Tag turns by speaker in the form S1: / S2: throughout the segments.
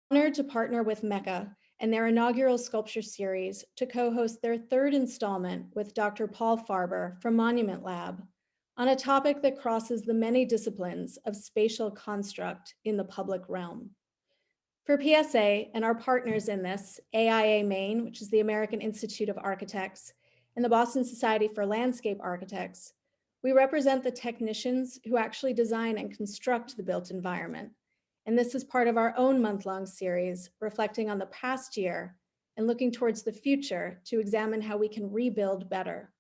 S1: Honored to partner with Mecca and their inaugural sculpture series to co-host their third installment with Dr. Paul Farber from Monument Lab on a topic that crosses the many disciplines of spatial construct in the public realm. For PSA and our partners in this, AIA Maine, which is the American Institute of Architects, and the Boston Society for Landscape Architects, we represent the technicians who actually design and construct the built environment. And this is part of our own month-long series, reflecting on the past year and looking towards the future to examine how we can rebuild better.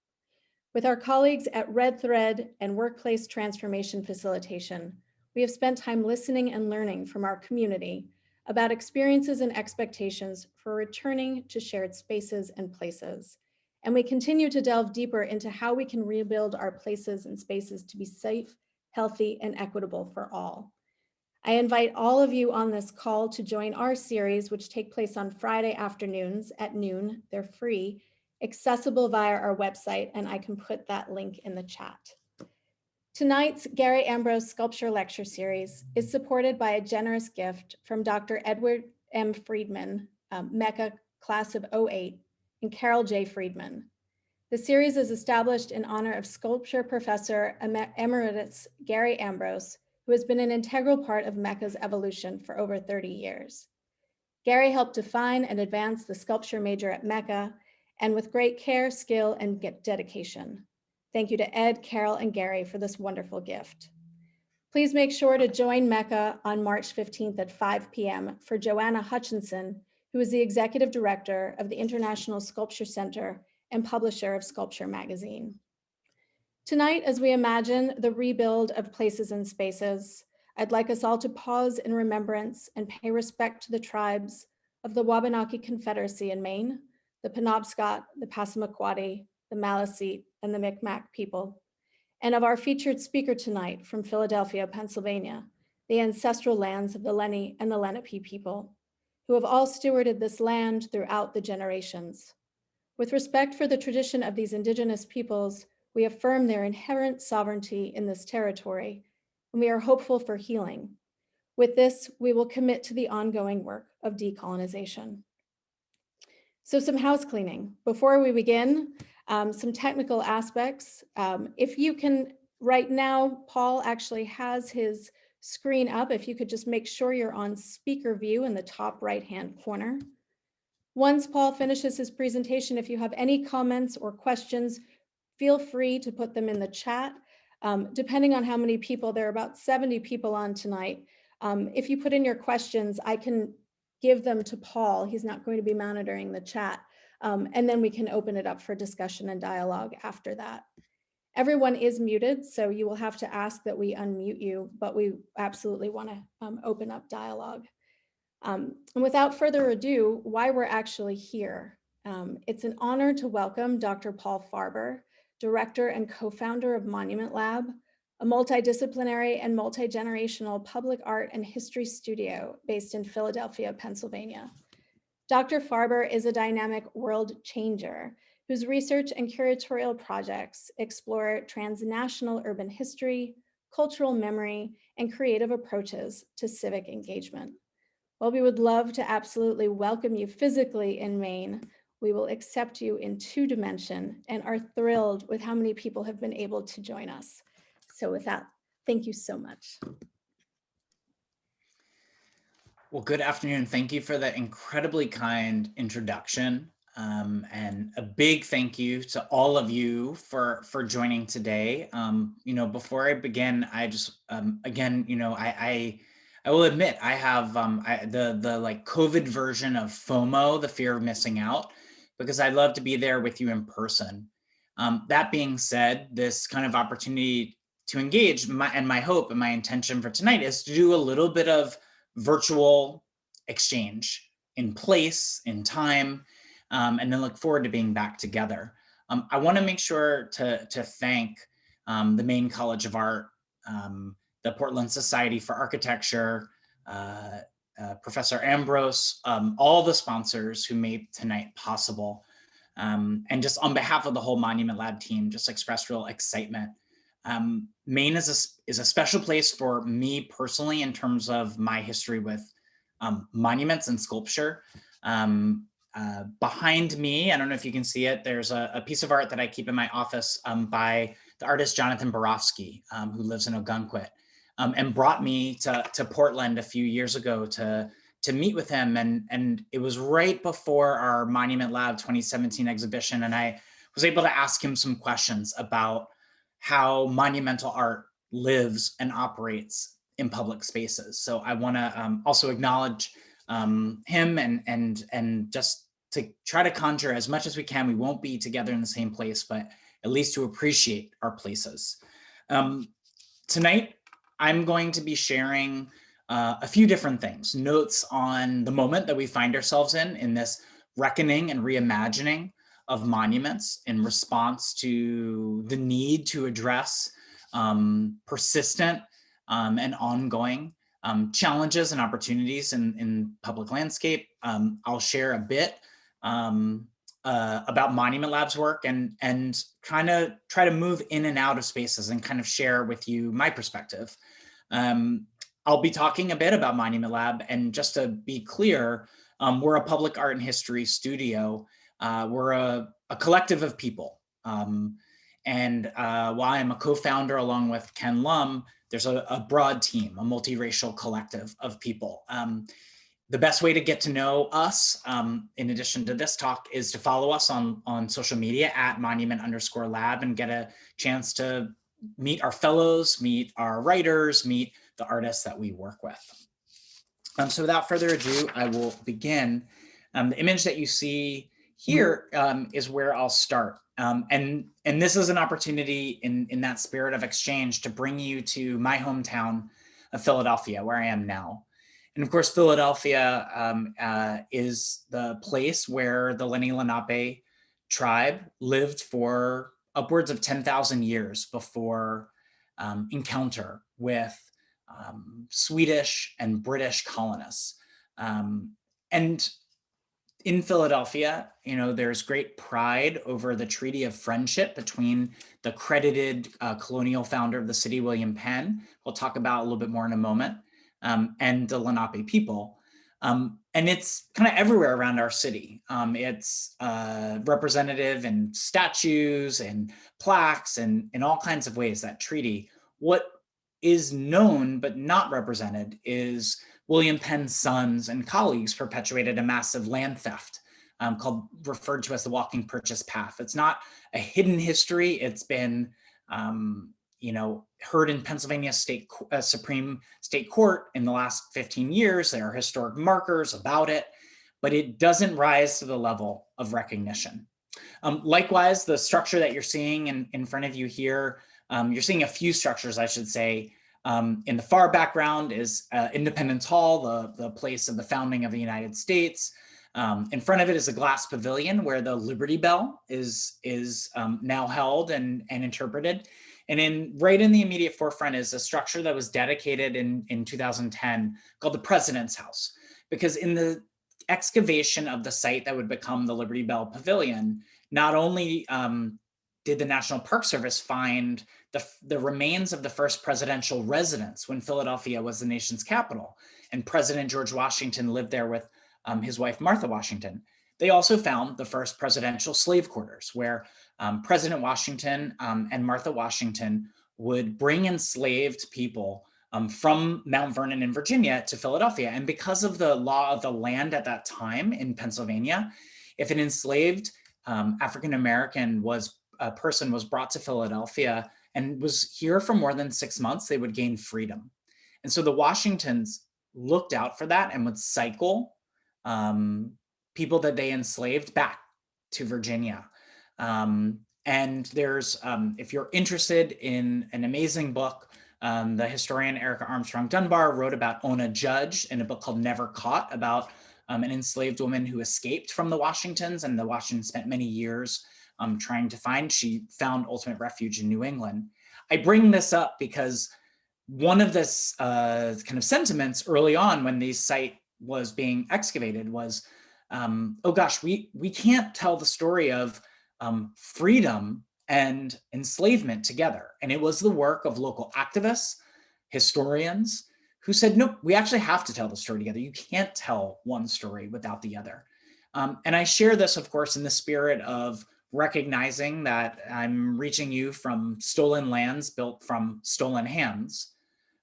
S1: With our colleagues at Red Thread and Workplace Transformation Facilitation, we have spent time listening and learning from our community about experiences and expectations for returning to shared spaces and places. And we continue to delve deeper into how we can rebuild our places and spaces to be safe, healthy, and equitable for all. I invite all of you on this call to join our series, which take place on Friday afternoons at noon. They're free, accessible via our website, and I can put that link in the chat. Tonight's Gary Ambrose Sculpture Lecture Series is supported by a generous gift from Dr. Edward M. Friedman, Mecca class of '08, and Carol J. Friedman. The series is established in honor of sculpture professor emeritus Gary Ambrose, who has been an integral part of Mecca's evolution for over 30 years. Gary helped define and advance the sculpture major at Mecca, and with great care, skill, and dedication. Thank you to Ed, Carol, and Gary for this wonderful gift. Please make sure to join Mecca on March 15th at 5 p.m. for Joanna Hutchinson, who is the Executive Director of the International Sculpture Center and publisher of Sculpture Magazine. Tonight, as we imagine the rebuild of places and spaces, I'd like us all to pause in remembrance and pay respect to the tribes of the Wabanaki Confederacy in Maine, the Penobscot, the Passamaquoddy, the Maliseet, and the Micmac people, and of our featured speaker tonight from Philadelphia, Pennsylvania, the ancestral lands of the Lenni and the Lenape people, who have all stewarded this land throughout the generations. With respect for the tradition of these indigenous peoples, we affirm their inherent sovereignty in this territory, and we are hopeful for healing. With this, we will commit to the ongoing work of decolonization. So some house cleaning. Before we begin, some technical aspects. If you can, right now, Paul actually has his screen up. If you could just make sure you're on speaker view in the top right-hand corner. Once Paul finishes his presentation, if you have any comments or questions, feel free to put them in the chat. Depending on how many people, there are about 70 people on tonight. If you put in your questions, I can give them to Paul. He's not going to be monitoring the chat. And then we can open it up for discussion and dialogue after that. Everyone is muted, so you will have to ask that we unmute you, but we absolutely want to open up dialogue. And without further ado, why we're actually here. It's an honor to welcome Dr. Paul Farber, Director and co-founder of Monument Lab, a multidisciplinary and multi-generational public art and history studio based in Philadelphia, Pennsylvania. Dr. Farber is a dynamic world changer whose research and curatorial projects explore transnational urban history, cultural memory, and creative approaches to civic engagement. While we would love to absolutely welcome you physically in Maine, we will accept you in 2-dimension and are thrilled with how many people have been able to join us. So with that, thank you so much.
S2: Well, good afternoon. Thank you for the incredibly kind introduction. And a big thank you to all of you for joining today. Before I begin, I just, again, I will admit I have the like COVID version of FOMO, the fear of missing out, because I'd love to be there with you in person. That being said, this kind of opportunity to engage, my hope and my intention for tonight is to do a little bit of virtual exchange in place, in time, and then look forward to being back together. I want to make sure to thank the Maine College of Art, the Portland Society for Architecture, Professor Ambrose, all the sponsors who made tonight possible. And just on behalf of the whole Monument Lab team, just express real excitement. Maine is a special place for me personally in terms of my history with monuments and sculpture. Behind me, I don't know if you can see it, there's a piece of art that I keep in my office by the artist Jonathan Barofsky, who lives in Ogunquit, and brought me to Portland a few years ago to meet with him. And it was right before our Monument Lab 2017 exhibition. And I was able to ask him some questions about how monumental art lives and operates in public spaces. So I want to also acknowledge him and just to try to conjure as much as we can. We won't be together in the same place, but at least to appreciate our places. Tonight, I'm going to be sharing a few different things, notes on the moment that we find ourselves in this reckoning and reimagining of monuments in response to the need to address persistent and ongoing challenges and opportunities in public landscape. I'll share a bit about Monument Lab's work and kind of try to move in and out of spaces and kind of share with you my perspective. I'll be talking a bit about Monument Lab, and just to be clear, we're a public art and history studio. We're a collective of people. And while I'm a co-founder along with Ken Lum, there's a broad team, a multiracial collective of people. The best way to get to know us, in addition to this talk, is to follow us on social media at monument_lab and get a chance to meet our fellows, meet our writers, meet the artists that we work with. So without further ado, I will begin. The image that you see here is where I'll start. And this is an opportunity in that spirit of exchange to bring you to my hometown of Philadelphia, where I am now. And of course, Philadelphia is the place where the Lenni Lenape tribe lived for upwards of 10,000 years before encounter with Swedish and British colonists. And in Philadelphia, there's great pride over the Treaty of Friendship between the credited colonial founder of the city, William Penn, we'll talk about a little bit more in a moment, and the Lenape people. And it's kind of everywhere around our city. It's representative in statues and plaques and in all kinds of ways, that treaty. What is known but not represented is William Penn's sons and colleagues perpetuated a massive land theft referred to as the Walking Purchase Path. It's not a hidden history. It's been heard in Pennsylvania Supreme State Court in the last 15 years. There are historic markers about it, but it doesn't rise to the level of recognition. Likewise, the structure that you're seeing in front of you here, you're seeing a few structures, I should say. In the far background is Independence Hall, the place of the founding of the United States. In front of it is a glass pavilion where the Liberty Bell is now held and interpreted. And right in the immediate forefront is a structure that was dedicated in 2010 called the President's House. Because in the excavation of the site that would become the Liberty Bell Pavilion, not only did the National Park Service find the remains of the first presidential residence when Philadelphia was the nation's capital, and President George Washington lived there with his wife, Martha Washington. They also found the first presidential slave quarters where President Washington and Martha Washington would bring enslaved people from Mount Vernon in Virginia to Philadelphia. And because of the law of the land at that time in Pennsylvania, if an enslaved African-American person was brought to Philadelphia and was here for more than 6 months, they would gain freedom. And so the Washingtons looked out for that and would cycle people that they enslaved back to Virginia. And there's, if you're interested in an amazing book, the historian Erica Armstrong Dunbar wrote about Ona Judge in a book called Never Caught, about an enslaved woman who escaped from the Washingtons, and the Washingtons spent many years trying to find. She found ultimate refuge in New England. I bring this up because one of this kind of sentiments early on when the site was being excavated was, oh gosh, we can't tell the story of freedom and enslavement together. And it was the work of local activists, historians, who said, nope, we actually have to tell the story together. You can't tell one story without the other. And I share this, of course, in the spirit of recognizing that I'm reaching you from stolen lands built from stolen hands,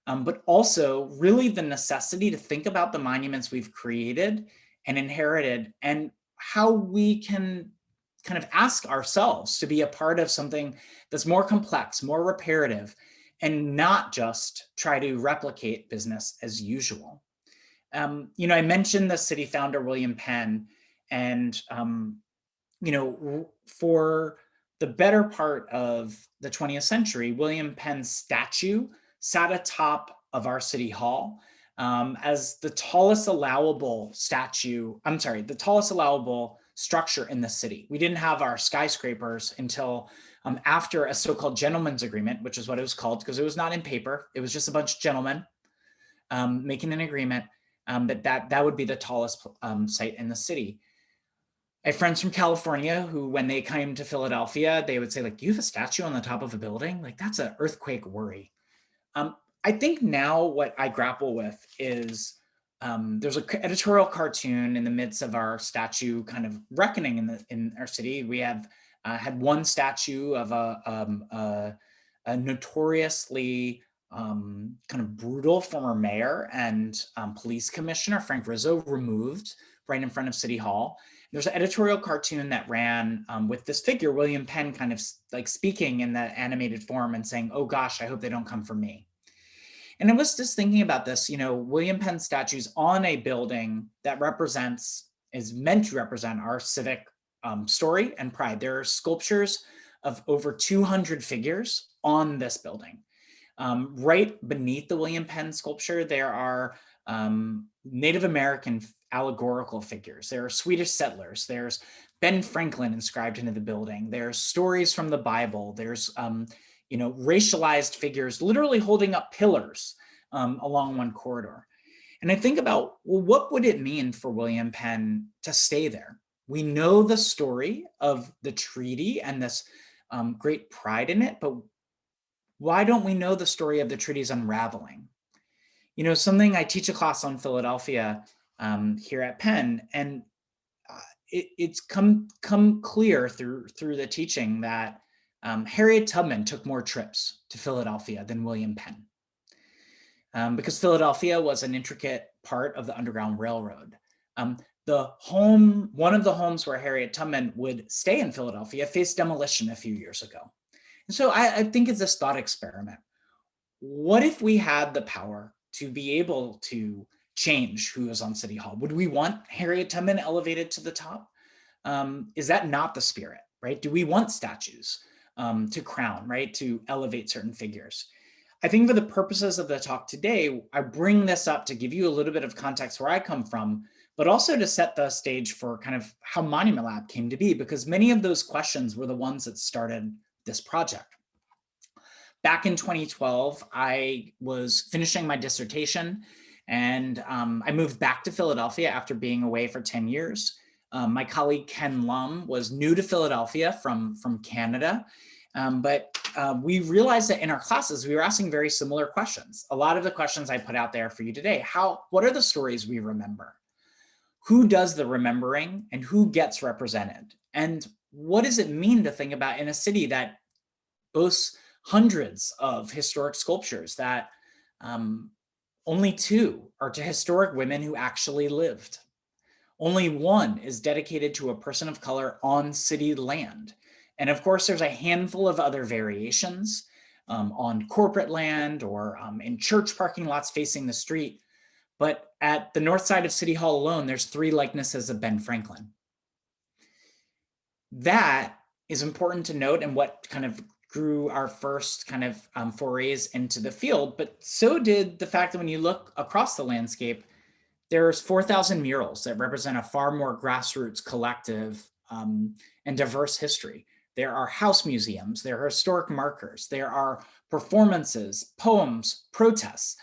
S2: but also really the necessity to think about the monuments we've created and inherited and how we can kind of ask ourselves to be a part of something that's more complex, more reparative, and not just try to replicate business as usual. I mentioned the city founder, William Penn, and for the better part of the 20th century, William Penn's statue sat atop of our city hall as the tallest allowable structure in the city. We didn't have our skyscrapers until after a so-called gentleman's agreement, which is what it was called because it was not in paper. It was just a bunch of gentlemen making an agreement that would be the tallest site in the city. I have friends from California who, when they came to Philadelphia, they would say, like, do you have a statue on the top of a building? Like, that's an earthquake worry. I think now what I grapple with is there's an editorial cartoon in the midst of our statue kind of reckoning in our city. We have had one statue of a notoriously kind of brutal former mayor and police commissioner, Frank Rizzo, removed right in front of City Hall. There's an editorial cartoon that ran with this figure, William Penn, kind of like speaking in that animated form and saying, oh gosh, I hope they don't come for me. And I was just thinking about this, William Penn statues on a building that is meant to represent our civic story and pride. There are sculptures of over 200 figures on this building. Right beneath the William Penn sculpture, there are Native American allegorical figures. There are Swedish settlers. There's Ben Franklin inscribed into the building. There's stories from the Bible. There's racialized figures literally holding up pillars along one corridor. And I think about, well, what would it mean for William Penn to stay there? We know the story of the treaty and this great pride in it, but why don't we know the story of the treaty's unraveling? Something I teach a class on Philadelphia here at Penn, and it's come clear through the teaching that Harriet Tubman took more trips to Philadelphia than William Penn, because Philadelphia was an intricate part of the Underground Railroad. One of the homes where Harriet Tubman would stay in Philadelphia faced demolition a few years ago. And so I think it's this thought experiment. What if we had the power to be able to change who is on City Hall? Would we want Harriet Tubman elevated to the top? Is that not the spirit, right? Do we want statues to crown, right? To elevate certain figures? I think for the purposes of the talk today, I bring this up to give you a little bit of context where I come from, but also to set the stage for kind of how Monument Lab came to be, because many of those questions were the ones that started this project. Back in 2012, I was finishing my dissertation, and I moved back to Philadelphia after being away for 10 years. My colleague Ken Lum was new to Philadelphia from Canada, but we realized that in our classes, we were asking very similar questions. A lot of the questions I put out there for you today, what are the stories we remember? Who does the remembering and who gets represented? And what does it mean to think about in a city that boasts hundreds of historic sculptures that only 2 are to historic women who actually lived? Only 1 is dedicated to a person of color on city land. And of course, there's a handful of other variations on corporate land or in church parking lots facing the street. But at the north side of City Hall alone, there's 3 likenesses of Ben Franklin. That is important to note, and what kind of grew our first kind of forays into the field. But so did the fact that when you look across the landscape, there's 4,000 murals that represent a far more grassroots, collective, and diverse history. There are house museums, there are historic markers, there are performances, poems, protests,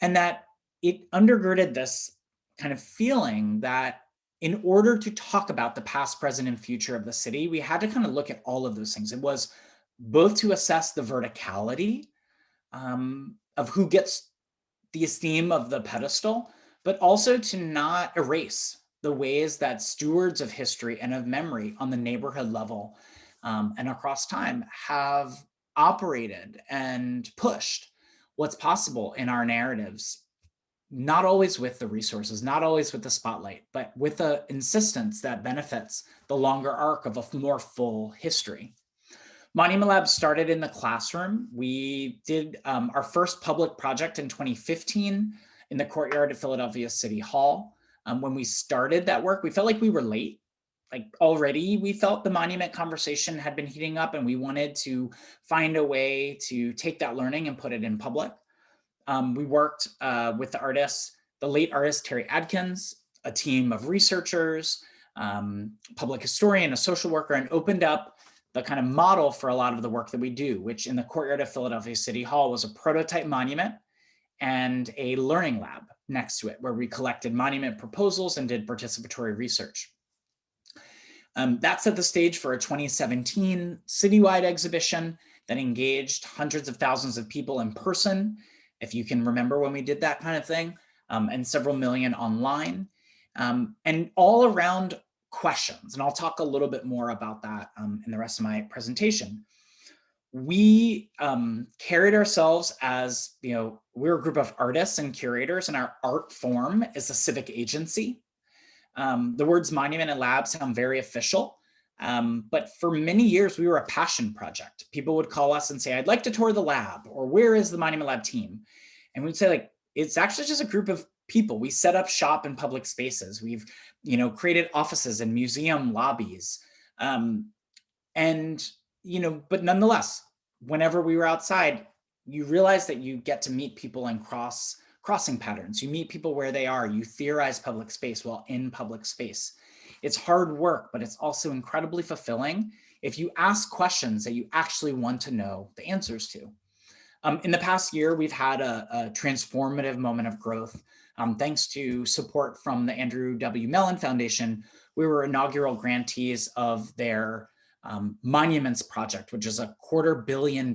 S2: and that it undergirded this kind of feeling that in order to talk about the past, present, and future of the city, we had to kind of look at all of those things. It was both to assess the verticality of who gets the esteem of the pedestal, but also to not erase the ways that stewards of history and of memory on the neighborhood level and across time have operated and pushed what's possible in our narratives, not always with the resources, not always with the spotlight, but with an insistence that benefits the longer arc of a more full history. Monument Lab started in the classroom. We did our first public project in 2015 in the courtyard of Philadelphia City Hall. When we started that work, we felt like we were late. Like already we felt the monument conversation had been heating up, and we wanted to find a way to take that learning and put it in public. We worked with the artists, the late artist Terry Adkins, a team of researchers, public historian, a social worker, and opened up the kind of model for a lot of the work that we do, which in the courtyard of Philadelphia City Hall was a prototype monument and a learning lab next to it, where we collected monument proposals and did participatory research. That set the stage for a 2017 citywide exhibition that engaged hundreds of thousands of people in person, if you can remember when we did that kind of thing, and several million online, and all around questions. And I'll talk a little bit more about that in the rest of my presentation. We carried ourselves as, we're a group of artists and curators, and our art form is a civic agency. The words monument and lab sound very official, but for many years we were a passion project. People would call us and say, I'd like to tour the lab, or where is the Monument Lab team? And we'd say, like, it's actually just a group of people. We set up shop in public spaces. We've, created offices and museum lobbies. But nonetheless, whenever we were outside, you realize that you get to meet people in crossing patterns. You meet people where they are. You theorize public space while in public space. It's hard work, but it's also incredibly fulfilling if you ask questions that you actually want to know the answers to. In the past year, we've had a transformative moment of growth. Thanks to support from the Andrew W. Mellon Foundation, we were inaugural grantees of their Monuments Project, which is a $250 million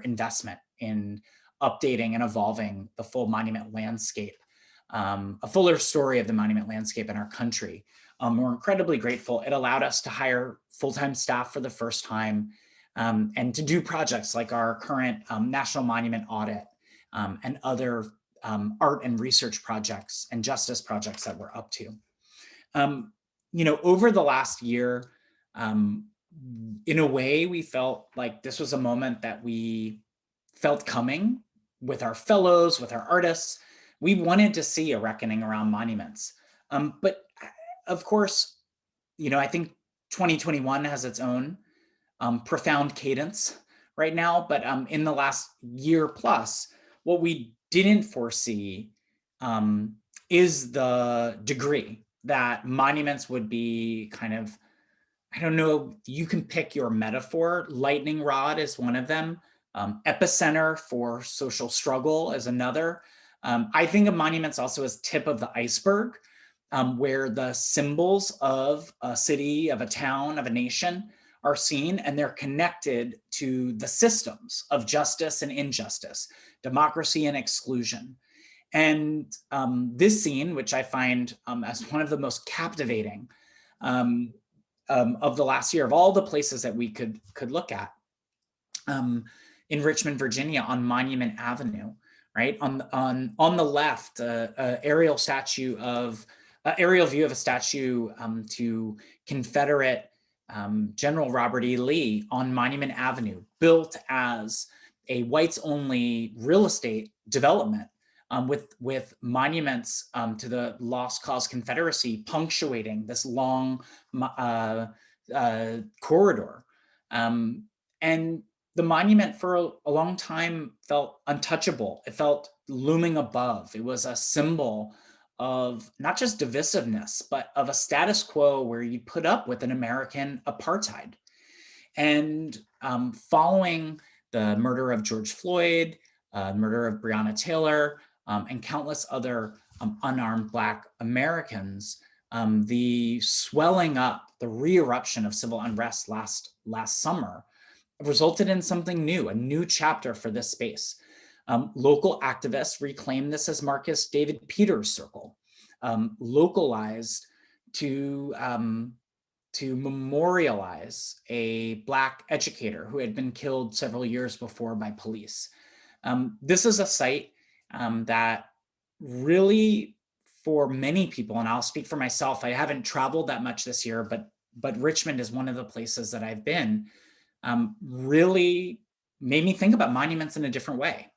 S2: investment in updating and evolving the full monument landscape, a fuller story of the monument landscape in our country. We're incredibly grateful. It allowed us to hire full-time staff for the first time, and to do projects like our current National Monument Audit and other art and research projects and justice projects that we're up to. Over the last year, in a way, we felt like this was a moment that we felt coming with our fellows, with our artists. We wanted to see a reckoning around monuments. But of course, I think 2021 has its own profound cadence right now, but in the last year plus, what we didn't foresee is the degree that monuments would be kind of, I don't know, you can pick your metaphor. Lightning rod is one of them. Epicenter for social struggle is another. I think of monuments also as tip of the iceberg, where the symbols of a city, of a town, of a nation are seen, and they're connected to the systems of justice and injustice, democracy and exclusion. And this scene, which I find as one of the most captivating of the last year, of all the places that we could look at, in Richmond, Virginia, on Monument Avenue, right? On the left, aerial view of a statue to Confederate General Robert E. Lee on Monument Avenue, built as a whites-only real estate development, with monuments to the Lost Cause Confederacy punctuating this long corridor. And the monument for a long time felt untouchable. It felt looming above. It was a symbol of not just divisiveness, but of a status quo where you put up with an American apartheid. And following the murder of George Floyd, murder of Breonna Taylor, and countless other unarmed Black Americans, the swelling up, the re-eruption of civil unrest last summer resulted in something new, a new chapter for this space. Local activists reclaimed this as Marcus David Peters Circle, localized to memorialize a Black educator who had been killed several years before by police. This is a site that really, for many people, and I'll speak for myself, I haven't traveled that much this year, but Richmond is one of the places that I've been, really made me think about monuments in a different way.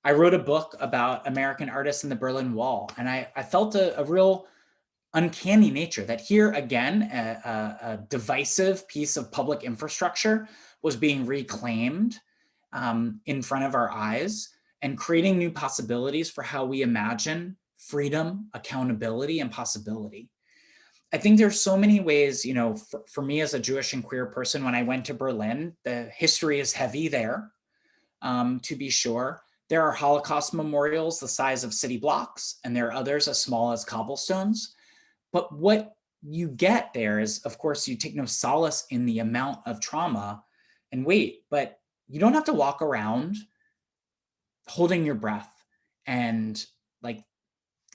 S2: I wrote a book about American artists in the Berlin Wall, and I felt a real uncanny nature that here again, a divisive piece of public infrastructure was being reclaimed in front of our eyes and creating new possibilities for how we imagine freedom, accountability, and possibility. I think there's so many ways, for me as a Jewish and queer person, when I went to Berlin, the history is heavy there, to be sure. There are Holocaust memorials the size of city blocks, and there are others as small as cobblestones. But what you get there is, of course, you take no solace in the amount of trauma and weight, but you don't have to walk around holding your breath and like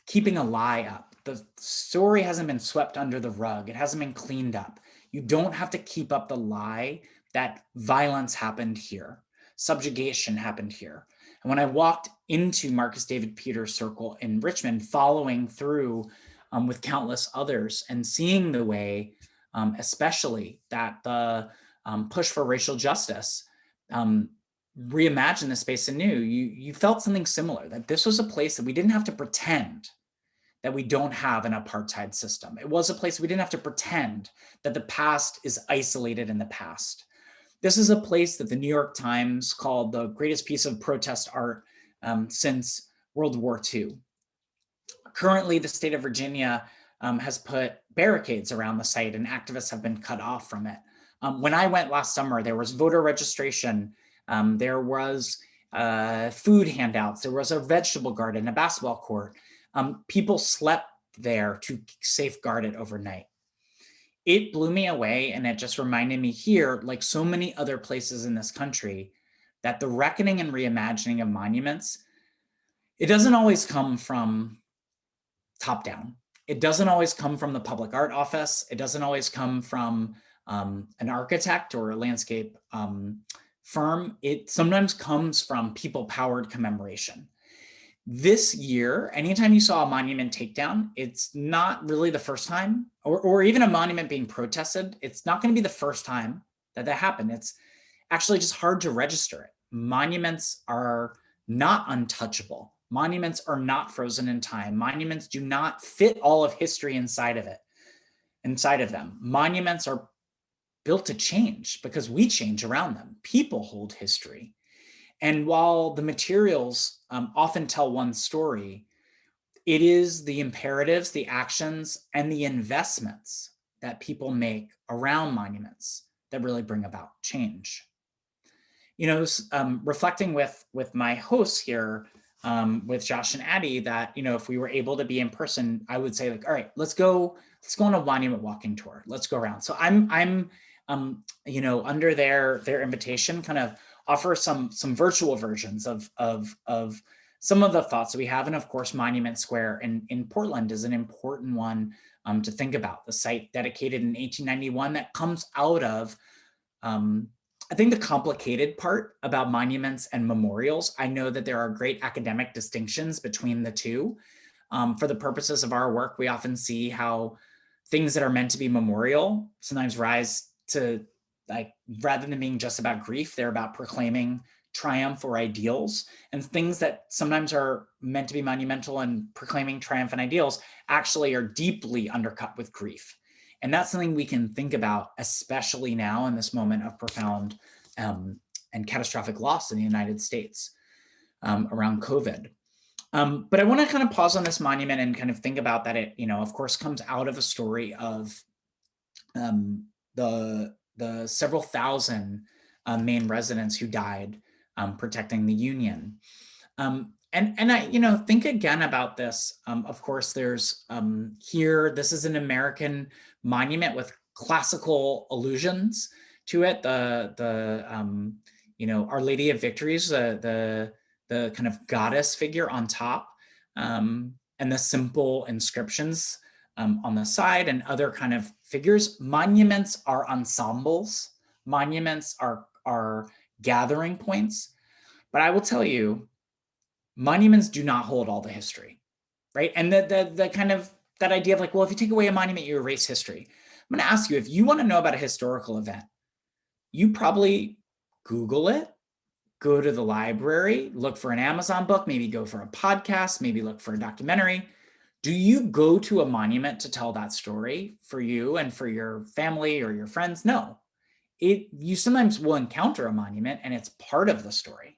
S2: keeping a lie up. The story hasn't been swept under the rug. It hasn't been cleaned up. You don't have to keep up the lie that violence happened here, subjugation happened here. And when I walked into Marcus David Peters Circle in Richmond, following through with countless others and seeing the way, especially that the push for racial justice reimagine the space anew, you felt something similar, that this was a place that we didn't have to pretend that we don't have an apartheid system. It was a place we didn't have to pretend that the past is isolated in the past. This is a place that the New York Times called the greatest piece of protest art since World War II. Currently, the state of Virginia has put barricades around the site and activists have been cut off from it. When I went last summer, there was voter registration, there was food handouts, there was a vegetable garden, a basketball court. People slept there to safeguard it overnight. It blew me away, and it just reminded me here, like so many other places in this country, that the reckoning and reimagining of monuments, it doesn't always come from top down. It doesn't always come from the public art office. It doesn't always come from an architect or a landscape firm. It sometimes comes from people-powered commemoration. This year, anytime you saw a monument takedown, it's not really the first time, or even a monument being protested, it's not going to be the first time that happened. It's actually just hard to register it. Monuments are not untouchable. Monuments are not frozen in time. Monuments do not fit all of history inside of them. Monuments are built to change because we change around them. People hold history. And while the materials often tell one story, it is the imperatives, the actions, and the investments that people make around monuments that really bring about change. Reflecting with my hosts here, with Josh and Addie, that if we were able to be in person, I would say, like, all right, let's go on a monument walking tour. Let's go around. So I'm under their invitation, kind of offer some virtual versions of some of the thoughts that we have. And of course, Monument Square in Portland is an important one to think about. The site dedicated in 1891 that comes out of, I think, the complicated part about monuments and memorials. I know that there are great academic distinctions between the two. For the purposes of our work, we often see how things that are meant to be memorial sometimes rise to, like, rather than being just about grief, they're about proclaiming triumph or ideals. And things that sometimes are meant to be monumental and proclaiming triumph and ideals actually are deeply undercut with grief. And that's something we can think about, especially now in this moment of profound and catastrophic loss in the United States around COVID. But I want to kind of pause on this monument and kind of think about that it, of course, comes out of a story of the several thousand Maine residents who died protecting the Union. And I, think again about this. Of course, there's here, this is an American monument with classical allusions to it. Our Lady of Victories, the the kind of goddess figure on top, and the simple inscriptions on the side and other kind of figures. Monuments are ensembles. Monuments are gathering points. But I will tell you, monuments do not hold all the history, right? And the kind of that idea of like, well, if you take away a monument, you erase history. I'm going to ask you, if you want to know about a historical event, you probably Google it, go to the library, look for an Amazon book, maybe go for a podcast, maybe look for a documentary. Do you go to a monument to tell that story for you and for your family or your friends? No. You sometimes will encounter a monument and it's part of the story.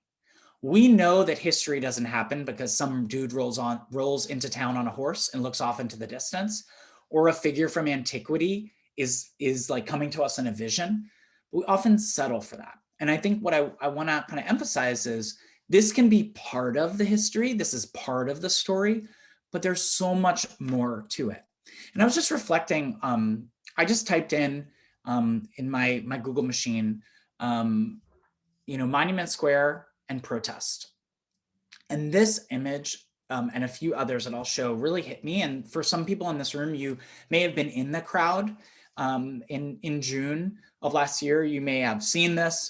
S2: We know that history doesn't happen because some dude rolls into town on a horse and looks off into the distance, or a figure from antiquity is like coming to us in a vision. We often settle for that. And I think what I want to kind of emphasize is this can be part of the history. This is part of the story, but there's so much more to it. And I was just reflecting, I just typed in my Google machine, Monument Square and protest. And this image and a few others that I'll show really hit me. And for some people in this room, you may have been in the crowd in June of last year. You may have seen this.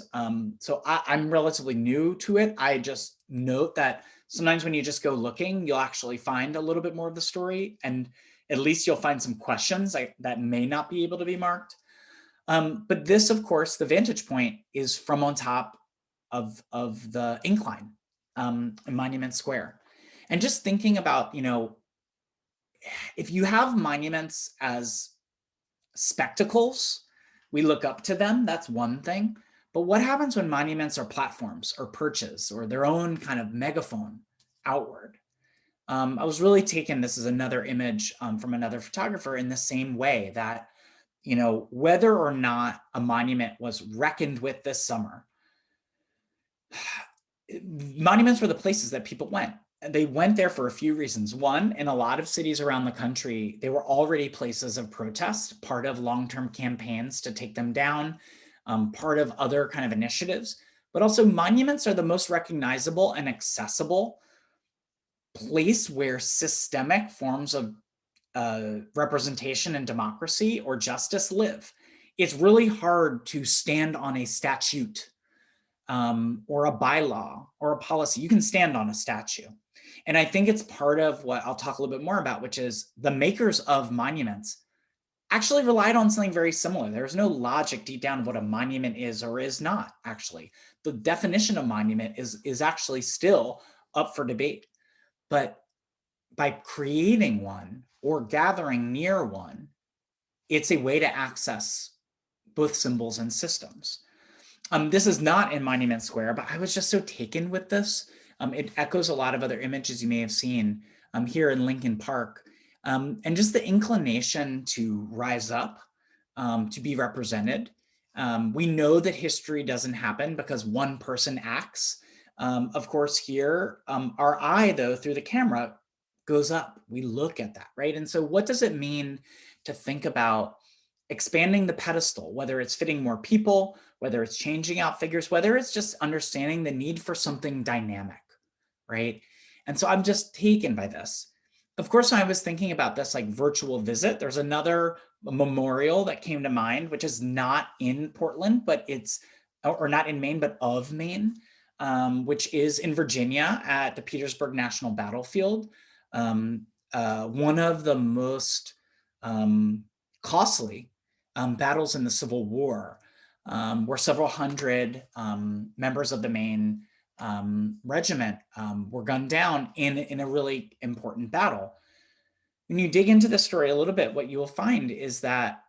S2: So I'm relatively new to it. I just note that sometimes when you just go looking, you'll actually find a little bit more of the story. And at least you'll find some questions that may not be able to be marked. But this, of course, the vantage point is from on top of the incline in Monument Square. And just thinking about, if you have monuments as spectacles, we look up to them, that's one thing. But what happens when monuments are platforms or perches or their own kind of megaphone outward? I was really taken, this is another image from another photographer, in the same way that, whether or not a monument was reckoned with this summer, monuments were the places that people went. They went there for a few reasons. One, in a lot of cities around the country, they were already places of protest, part of long-term campaigns to take them down, part of other kind of initiatives. But also monuments are the most recognizable and accessible place where systemic forms of representation and democracy or justice live. It's really hard to stand on a statute or a bylaw or a policy. You can stand on a statue. And I think it's part of what I'll talk a little bit more about, which is the makers of monuments actually relied on something very similar. There's no logic deep down of what a monument is or is not, actually. The definition of monument is actually still up for debate. But by creating one or gathering near one, it's a way to access both symbols and systems. This is not in Monument Square, but I was just so taken with this. It echoes a lot of other images you may have seen here in Lincoln Park. And just the inclination to rise up, to be represented. We know that history doesn't happen because one person acts. Of course, here, our eye, though, through the camera goes up. We look at that, right? And so what does it mean to think about expanding the pedestal, whether it's fitting more people, whether it's changing out figures, whether it's just understanding the need for something dynamic, right? And so I'm just taken by this. Of course, when I was thinking about this like virtual visit, there's another memorial that came to mind, which is not in Portland, but or not in Maine, but of Maine, which is in Virginia at the Petersburg National Battlefield. One of the most costly battles in the Civil War, where several hundred members of the Maine regiment were gunned down in a really important battle. When you dig into the story a little bit, what you will find is that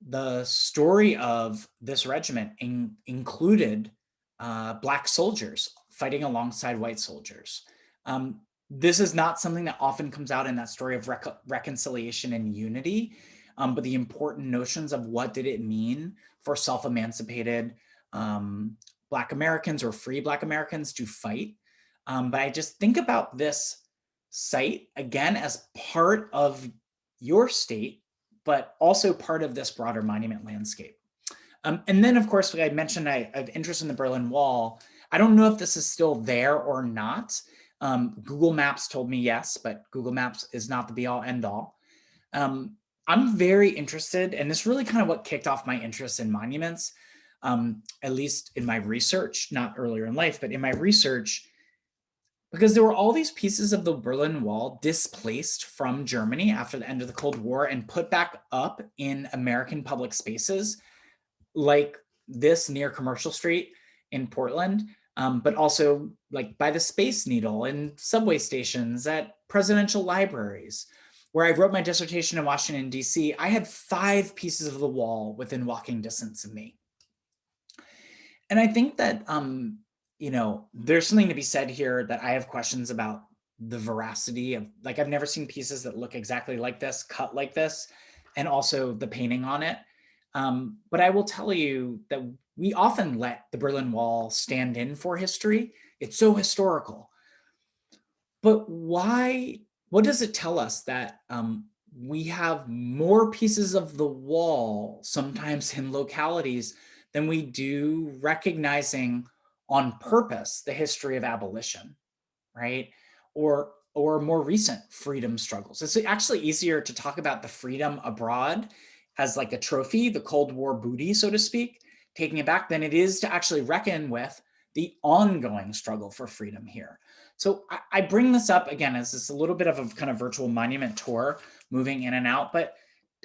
S2: the story of this regiment included Black soldiers fighting alongside white soldiers. This is not something that often comes out in that story of reconciliation and unity, but the important notions of what did it mean for self-emancipated Black Americans or free Black Americans to fight. But I just think about this site, again, as part of your state, but also part of this broader monument landscape. And then, of course, like I mentioned, I have interest in the Berlin Wall. I don't know if this is still there or not. Google Maps told me yes, but Google Maps is not the be all end all. I'm very interested, and this really kind of what kicked off my interest in monuments, at least in my research, not earlier in life, but in my research, because there were all these pieces of the Berlin Wall displaced from Germany after the end of the Cold War and put back up in American public spaces, like this near Commercial Street in Portland, but also like by the Space Needle and subway stations at presidential libraries. Where I wrote my dissertation in Washington, D.C., I had 5 pieces of the wall within walking distance of me. And I think that, there's something to be said here that I have questions about the veracity of, like, I've never seen pieces that look exactly like this, cut like this, and also the painting on it. But I will tell you that we often let the Berlin Wall stand in for history. It's so historical. But why? What does it tell us that we have more pieces of the wall sometimes in localities than we do recognizing on purpose the history of abolition, right? Or more recent freedom struggles. It's actually easier to talk about the freedom abroad as like a trophy, the Cold War booty, so to speak, taking it back, than it is to actually reckon with the ongoing struggle for freedom here. So I bring this up again as this a little bit of a kind of virtual monument tour, moving in and out. But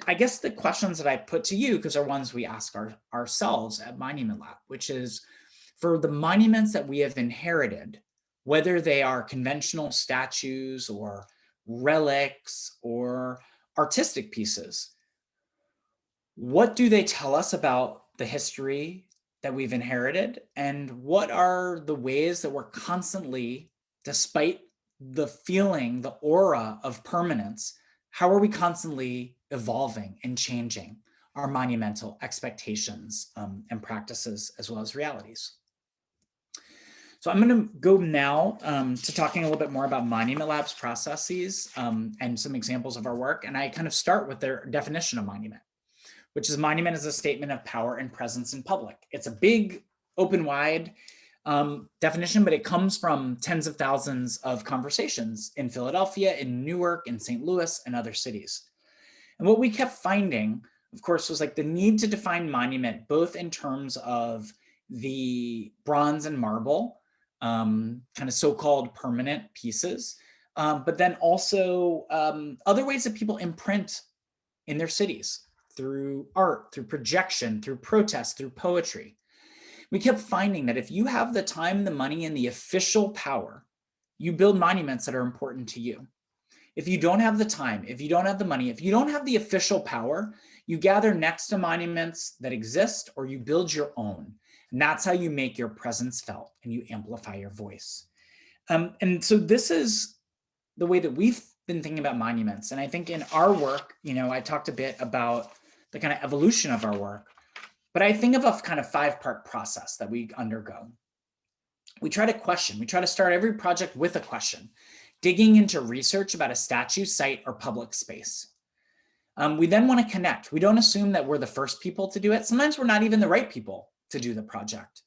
S2: I guess the questions that I put to you, because are ones we ask ourselves at Monument Lab, which is for the monuments that we have inherited, whether they are conventional statues or relics or artistic pieces, what do they tell us about the history that we've inherited? And what are the ways that we're constantly, despite the feeling, the aura of permanence, how are we constantly evolving and changing our monumental expectations and practices as well as realities? So I'm going to go now to talking a little bit more about Monument Lab's processes and some examples of our work. And I kind of start with their definition of monument, which is monument is a statement of power and presence in public. It's a big, open, wide definition, but it comes from tens of thousands of conversations in Philadelphia, in Newark, in St. Louis, and other cities. And what we kept finding, of course, was like the need to define monument, both in terms of the bronze and marble, kind of so-called permanent pieces, but then also other ways that people imprint in their cities, through art, through projection, through protest, through poetry. We kept finding that if you have the time, the money, and the official power, you build monuments that are important to you. If you don't have the time, if you don't have the money, if you don't have the official power, you gather next to monuments that exist or you build your own. And that's how you make your presence felt and you amplify your voice. And so this is the way that we've been thinking about monuments. And I think in our work, I talked a bit about the kind of evolution of our work, but I think of a kind of 5-part process that we undergo. We try to question, we try to start every project with a question, digging into research about a statue, site, or public space. We then want to connect. We don't assume that we're the first people to do it. Sometimes we're not even the right people to do the project.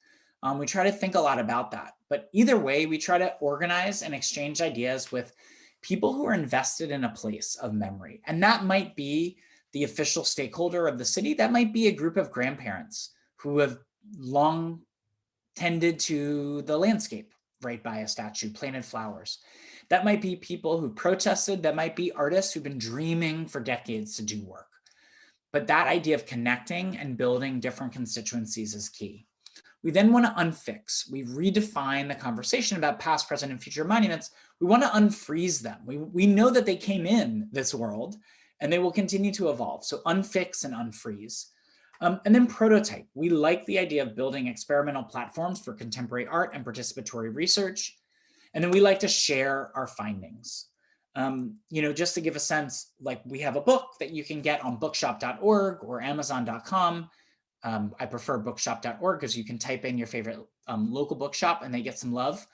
S2: We try to think a lot about that. But either way, we try to organize and exchange ideas with people who are invested in a place of memory. And that might be the official stakeholder of the city. That might be a group of grandparents who have long tended to the landscape right by a statue, planted flowers. That might be people who protested. That might be artists who've been dreaming for decades to do work. But that idea of connecting and building different constituencies is key. We then want to unfix. We redefine the conversation about past, present, and future monuments. We want to unfreeze them. We know that they came in this world and they will continue to evolve. So unfix and unfreeze. And then prototype. We like the idea of building experimental platforms for contemporary art and participatory research. And then we like to share our findings. Just to give a sense, like we have a book that you can get on bookshop.org or amazon.com. I prefer bookshop.org because you can type in your favorite local bookshop and they get some love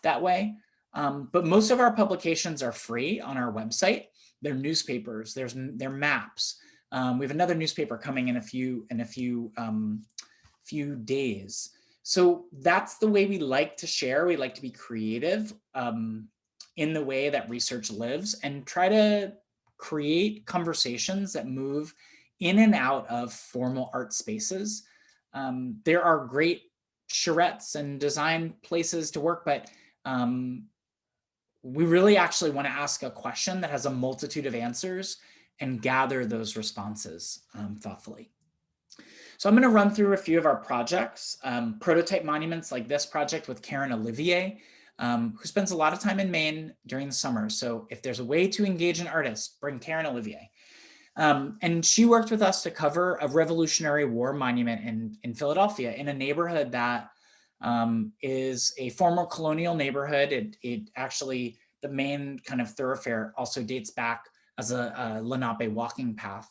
S2: that way. But most of our publications are free on our website. They're newspapers, they're maps. We have another newspaper coming in a few days. So that's the way we like to share. We like to be creative in the way that research lives and try to create conversations that move in and out of formal art spaces. There are great charrettes and design places to work, but we really actually want to ask a question that has a multitude of answers and gather those responses thoughtfully. So I'm going to run through a few of our projects, prototype monuments like this project with Karen Olivier, who spends a lot of time in Maine during the summer. So if there's a way to engage an artist, bring Karen Olivier. And she worked with us to cover a Revolutionary War monument in Philadelphia, in a neighborhood that is a former colonial neighborhood. It actually, the main kind of thoroughfare also dates back as a Lenape walking path.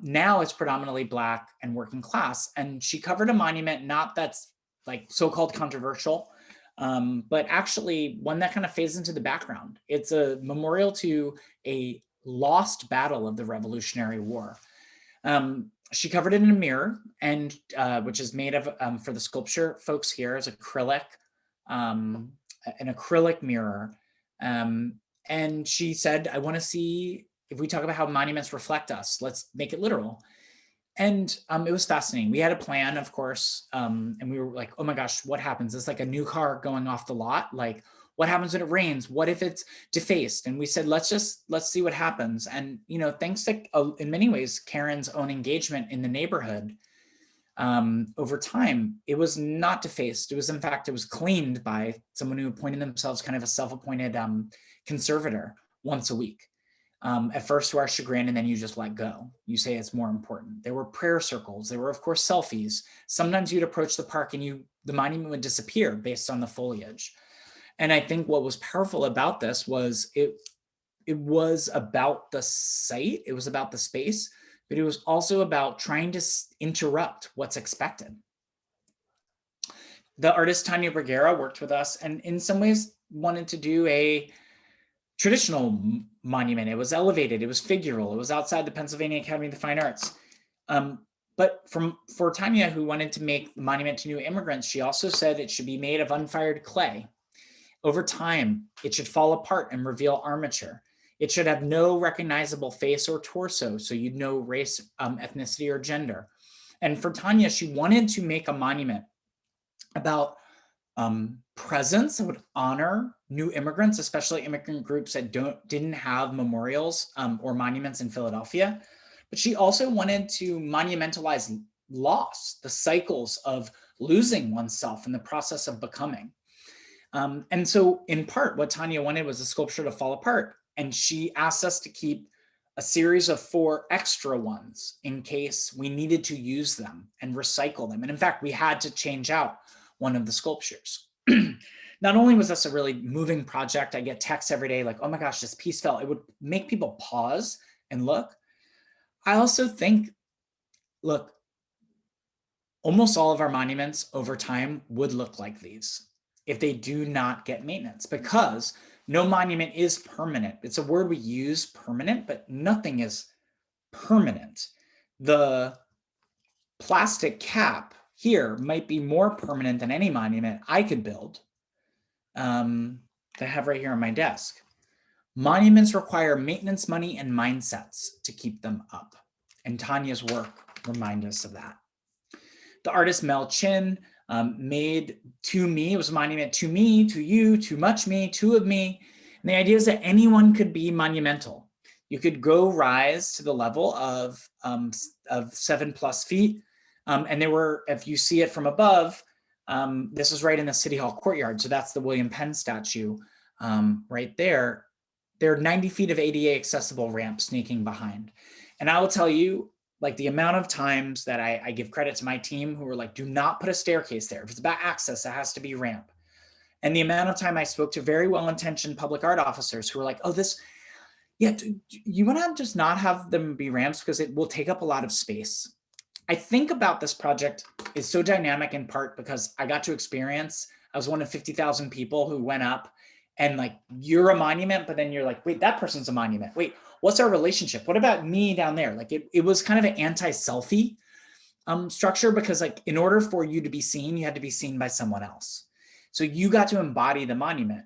S2: Now it's predominantly Black and working class. And she covered a monument, not that's like so-called controversial, but actually one that kind of fades into the background. It's a memorial to a lost battle of the Revolutionary War. She covered it in a mirror, and which is made of, for the sculpture folks here, is acrylic, an acrylic mirror. And she said, I want to see, if we talk about how monuments reflect us, let's make it literal. And it was fascinating. We had a plan, of course, and we were like, oh my gosh, what happens? It's like a new car going off the lot. Like, what happens when it rains? What if it's defaced? And we said, let's see what happens. And, you know, thanks to, in many ways, Karen's own engagement in the neighborhood, over time, it was not defaced. It was, in fact, it was cleaned by someone who appointed themselves kind of a self-appointed conservator once a week. At first to our chagrin, and then you just let go. You say it's more important. There were prayer circles. There were, of course, selfies. Sometimes you'd approach the park and the monument would disappear based on the foliage. And I think what was powerful about this was it was about the site, it was about the space, but it was also about trying to interrupt what's expected. The artist Tanya Bergera worked with us and in some ways wanted to do a traditional monument. It was elevated, it was figural, it was outside the Pennsylvania Academy of the Fine Arts. But for Tanya, who wanted to make the monument to new immigrants, she also said it should be made of unfired clay. Over time, it should fall apart and reveal armature. It should have no recognizable face or torso, so you'd know race, ethnicity, or gender. And for Tanya, she wanted to make a monument about presence that would honor new immigrants, especially immigrant groups that didn't have memorials or monuments in Philadelphia. But she also wanted to monumentalize loss, the cycles of losing oneself in the process of becoming. And so in part, what Tanya wanted was a sculpture to fall apart. And she asked us to keep a series of 4 extra ones in case we needed to use them and recycle them. And in fact, we had to change out one of the sculptures. Not only was this a really moving project, I get texts every day like, oh my gosh, this piece fell. It would make people pause and look. I also think, look, almost all of our monuments over time would look like these if they do not get maintenance, because no monument is permanent. It's a word we use, permanent, but nothing is permanent. The plastic cap here might be more permanent than any monument I could build that I have right here on my desk. Monuments require maintenance money and mindsets to keep them up. And Tanya's work reminds us of that. The artist Mel Chin made To Me. It was a monument to me, to you, too much me, two of me. And the idea is that anyone could be monumental. You could go rise to the level of 7+ feet. And there were, if you see it from above, this is right in the City Hall courtyard. So that's the William Penn statue right there. There are 90 feet of ADA accessible ramps sneaking behind. And I will tell you, like the amount of times that I give credit to my team who were like, do not put a staircase there. If it's about access, it has to be ramp. And the amount of time I spoke to very well-intentioned public art officers who were like, oh, this, yeah, you want to just not have them be ramps because it will take up a lot of space. I think about this project is so dynamic in part because I got to experience, I was one of 50,000 people who went up and like, you're a monument, but then you're like, wait, that person's a monument. Wait, what's our relationship? What about me down there? Like it was kind of an anti-selfie. structure because like in order for you to be seen, you had to be seen by someone else. So you got to embody the monument.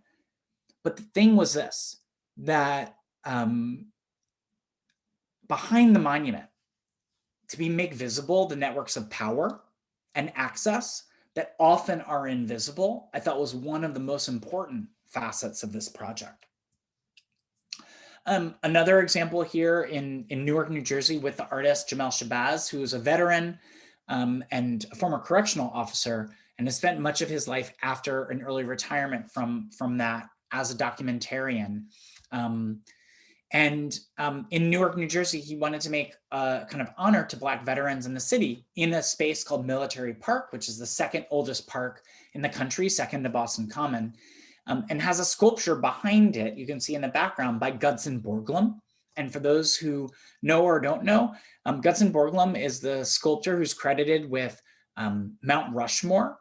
S2: But the thing was this, that behind the monument, to make visible the networks of power and access that often are invisible, I thought was one of the most important facets of this project. Another example here in Newark, New Jersey, with the artist Jamel Shabazz, who is a veteran and a former correctional officer, and has spent much of his life after an early retirement from that as a documentarian. In Newark, New Jersey, he wanted to make a kind of honor to Black veterans in the city in a space called Military Park, which is the second oldest park in the country, second to Boston Common, and has a sculpture behind it, you can see in the background, by Gutzon Borglum. And for those who know or don't know, Gutzon Borglum is the sculptor who's credited with Mount Rushmore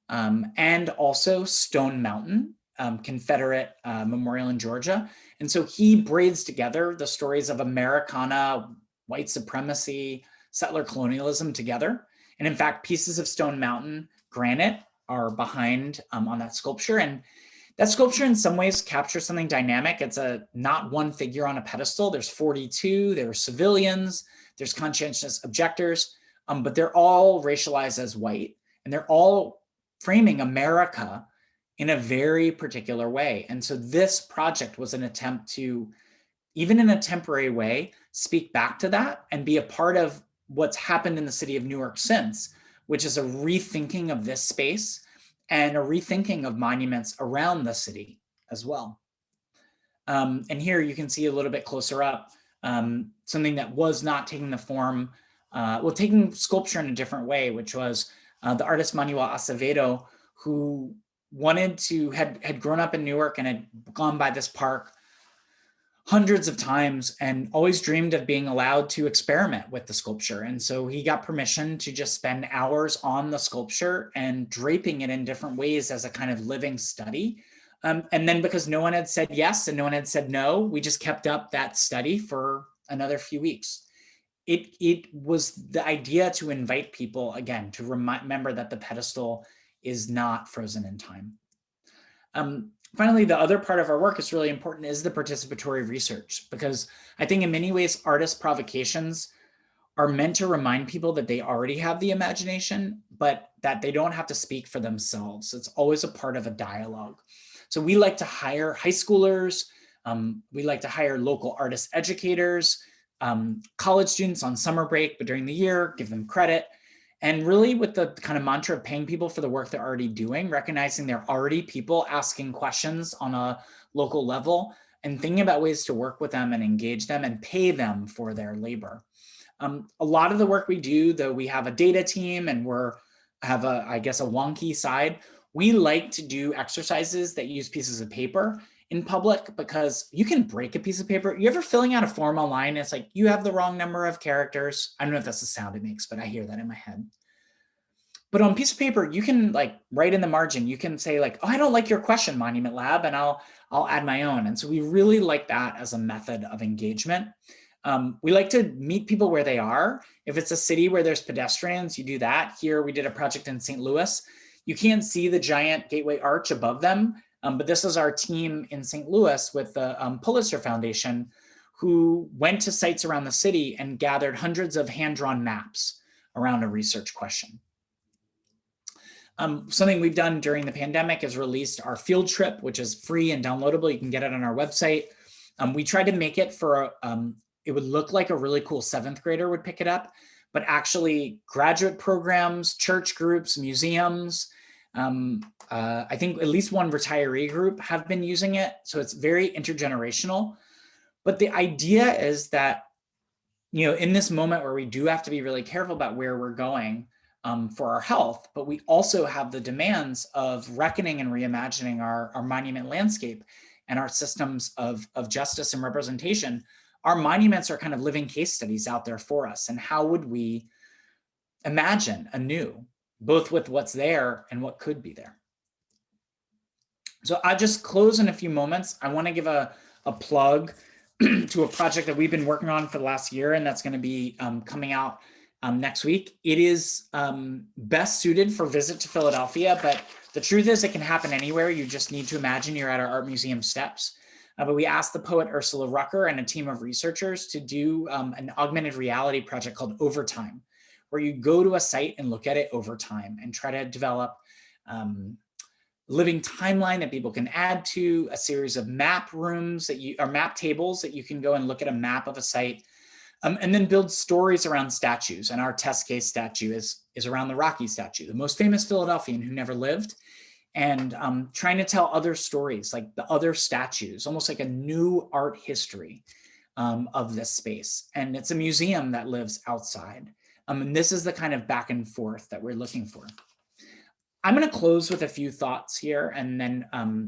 S2: and also Stone Mountain, Confederate memorial in Georgia. And so he braids together the stories of Americana, white supremacy, settler colonialism together. And in fact, pieces of Stone Mountain granite are behind on that sculpture. And that sculpture in some ways captures something dynamic. It's not one figure on a pedestal. There's 42, there are civilians, there's conscientious objectors, but they're all racialized as white, and they're all framing America in a very particular way. And so this project was an attempt to, even in a temporary way, speak back to that and be a part of what's happened in the city of Newark since, which is a rethinking of this space and a rethinking of monuments around the city as well. And here you can see a little bit closer up, something that was not taking the form, taking sculpture in a different way, which was the artist Manuel Acevedo, who had grown up in Newark and had gone by this park hundreds of times and always dreamed of being allowed to experiment with the sculpture. And so he got permission to just spend hours on the sculpture and draping it in different ways as a kind of living study. And then because no one had said yes and no one had said no, we just kept up that study for another few weeks. It was the idea to invite people, again, to remember that the pedestal is not frozen in time. Finally, the other part of our work is really important is the participatory research, because I think in many ways, artist provocations are meant to remind people that they already have the imagination, but that they don't have to speak for themselves. It's always a part of a dialogue. So we like to hire high schoolers. We like to hire local artist educators, college students on summer break, but during the year, give them credit. And really with the kind of mantra of paying people for the work they're already doing, recognizing there are already people asking questions on a local level and thinking about ways to work with them and engage them and pay them for their labor. A lot of the work we do, though we have a data team and have a wonky side, we like to do exercises that use pieces of paper in public because you can break a piece of paper. You ever filling out a form online, and it's like, you have the wrong number of characters. I don't know if that's the sound it makes, but I hear that in my head. But on a piece of paper, you can like write in the margin, you can say like, oh, I don't like your question, Monument Lab, and I'll add my own. And so we really like that as a method of engagement. We like to meet people where they are. If it's a city where there's pedestrians, you do that. Here, we did a project in St. Louis. You can't see the giant Gateway Arch above them, but this is our team in St. Louis with the Pulitzer Foundation, who went to sites around the city and gathered hundreds of hand-drawn maps around a research question. Something we've done during the pandemic is released our field trip, which is free and downloadable. You can get it on our website. We tried to make it for, it would look like a really cool 7th grader would pick it up, but actually graduate programs, church groups, museums, I think at least one retiree group have been using it. So it's very intergenerational. But the idea is that, in this moment where we do have to be really careful about where we're going for our health, but we also have the demands of reckoning and reimagining our monument landscape and our systems of justice and representation. Our monuments are kind of living case studies out there for us. And how would we imagine anew, both with what's there and what could be there? So I'll just close in a few moments. I want to give a plug to a project that we've been working on for the last year, and that's going to be coming out next week. It is best suited for visit to Philadelphia, but the truth is it can happen anywhere. You just need to imagine you're at our art museum steps. But we asked the poet Ursula Rucker and a team of researchers to do an augmented reality project called Overtime, where you go to a site and look at it over time and try to develop living timeline that people can add to, a series of map rooms or map tables that you can go and look at a map of a site, and then build stories around statues. And our test case statue is around the Rocky statue, the most famous Philadelphian who never lived, and trying to tell other stories like the other statues, almost like a new art history of this space. And it's a museum that lives outside. And this is the kind of back and forth that we're looking for. I'm going to close with a few thoughts here and then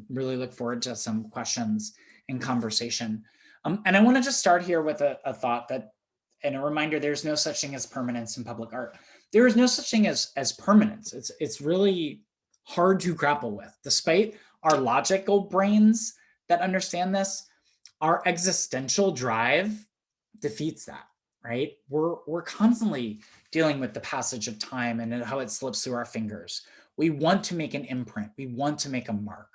S2: really look forward to some questions and conversation. And I want to just start here with a thought that, and a reminder, there's no such thing as permanence in public art. There is no such thing as permanence. It's really hard to grapple with. Despite our logical brains that understand this, our existential drive defeats that, right? We're constantly dealing with the passage of time and how it slips through our fingers. We want to make an imprint. We want to make a mark.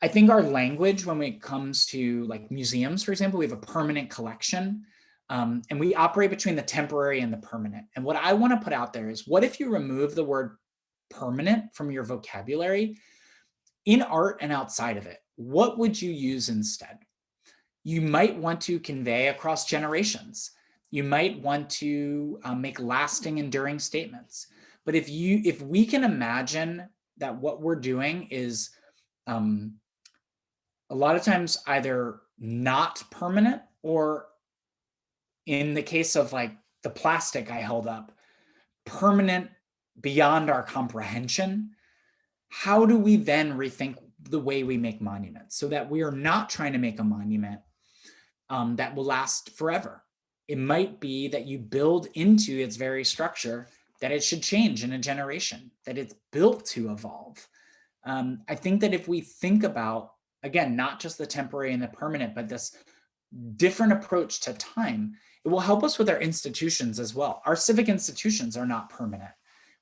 S2: I think our language, when it comes to like museums, for example, we have a permanent collection, and we operate between the temporary and the permanent. And what I want to put out there is, what if you remove the word permanent from your vocabulary in art and outside of it? What would you use instead? You might want to convey across generations. You might want to make lasting, enduring statements. But if we can imagine that what we're doing is a lot of times either not permanent, or in the case of like the plastic I held up, permanent beyond our comprehension, how do we then rethink the way we make monuments so that we are not trying to make a monument that will last forever? It might be that you build into its very structure that it should change in a generation, that it's built to evolve. I think that if we think about, again, not just the temporary and the permanent, but this different approach to time, it will help us with our institutions as well. Our civic institutions are not permanent.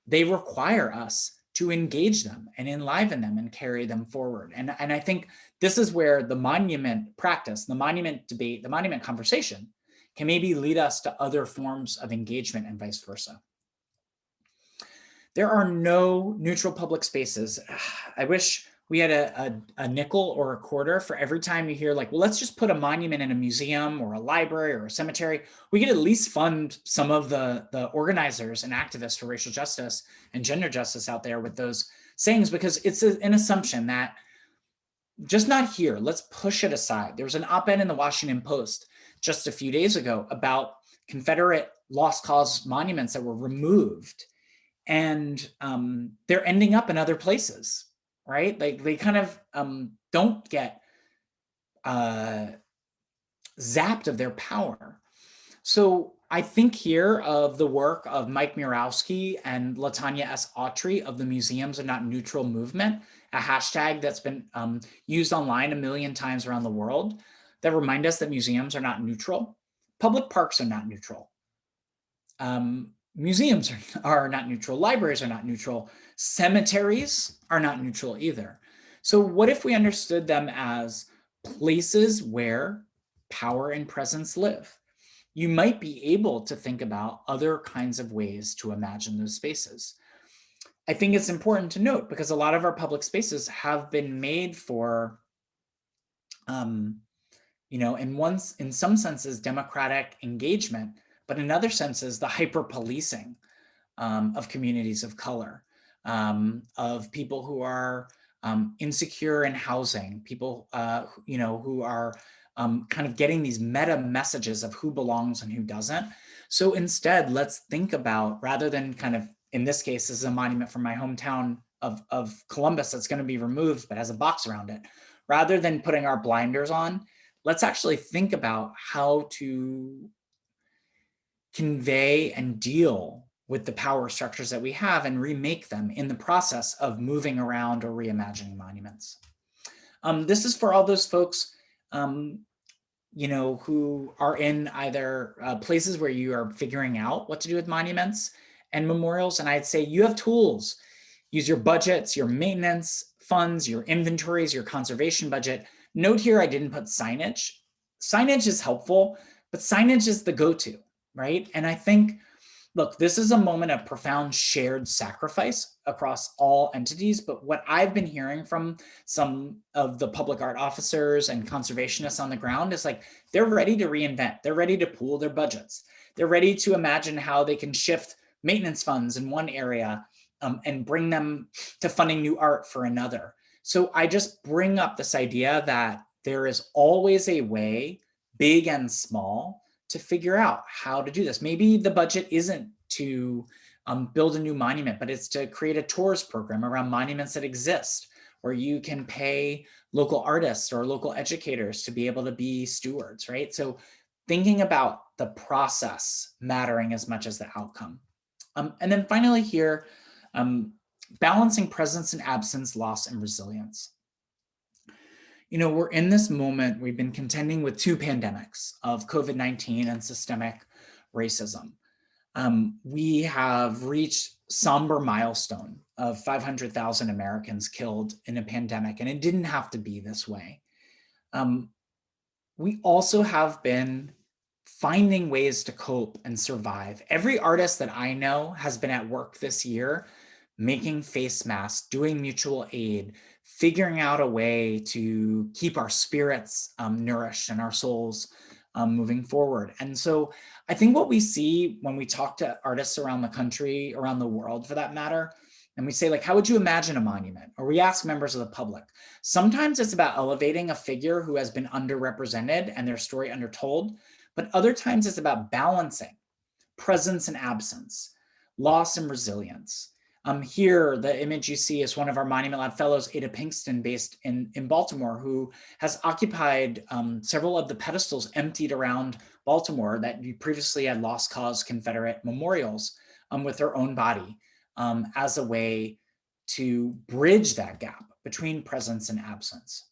S2: They require us to engage them and enliven them and carry them forward. And I think this is where the monument practice, the monument debate, the monument conversation can maybe lead us to other forms of engagement and vice versa. There are no neutral public spaces. I wish we had a nickel or a quarter for every time you hear like, well, let's just put a monument in a museum or a library or a cemetery. We could at least fund some of the organizers and activists for racial justice and gender justice out there with those sayings, because it's an assumption that just not here, let's push it aside. There was an op-ed in the Washington Post just a few days ago about Confederate lost cause monuments that were removed, and they're ending up in other places, right? Like they kind of don't get zapped of their power. So I think here of the work of Mike Murawski and Latanya S. Autry of the Museums Are Not Neutral movement, a hashtag that's been used online 1 million times around the world, that remind us that museums are not neutral. Public parks are not neutral. Museums are not neutral. Libraries are not neutral. Cemeteries are not neutral either. So what if we understood them as places where power and presence live? You might be able to think about other kinds of ways to imagine those spaces. I think it's important to note, because a lot of our public spaces have been made for, in some senses, democratic engagement, but in other senses, the hyper-policing of communities of color, of people who are insecure in housing, people who are kind of getting these meta messages of who belongs and who doesn't. So instead, let's think about, rather than kind of, in this case, this is a monument from my hometown of Columbus that's going to be removed but has a box around it. Rather than putting our blinders on, let's actually think about how to convey and deal with the power structures that we have and remake them in the process of moving around or reimagining monuments. This is for all those folks who are in either places where you are figuring out what to do with monuments and memorials. And I'd say you have tools. Use your budgets, your maintenance funds, your inventories, your conservation budget. Note here, I didn't put signage. Signage is helpful, but signage is the go-to, right? And I think, look, this is a moment of profound shared sacrifice across all entities. But what I've been hearing from some of the public art officers and conservationists on the ground is like, they're ready to reinvent. They're ready to pool their budgets. They're ready to imagine how they can shift maintenance funds in one area and bring them to funding new art for another. So I just bring up this idea that there is always a way, big and small, to figure out how to do this. Maybe the budget isn't to build a new monument, but it's to create a tourist program around monuments that exist, where you can pay local artists or local educators to be able to be stewards, right? So thinking about the process mattering as much as the outcome. And then finally here, balancing presence and absence, loss and resilience. We're in this moment, we've been contending with two pandemics of COVID-19 and systemic racism. We have reached somber milestone of 500,000 Americans killed in a pandemic, and it didn't have to be this way. We also have been finding ways to cope and survive. Every artist that I know has been at work this year, making face masks, doing mutual aid, figuring out a way to keep our spirits nourished and our souls moving forward. And so I think what we see when we talk to artists around the country, around the world for that matter, and we say, like, how would you imagine a monument? Or we ask members of the public. Sometimes it's about elevating a figure who has been underrepresented and their story undertold, but other times it's about balancing presence and absence, loss and resilience. Here, the image you see is one of our Monument Lab fellows, Ada Pinkston, based in Baltimore, who has occupied several of the pedestals emptied around Baltimore that previously had lost cause Confederate memorials with her own body as a way to bridge that gap between presence and absence.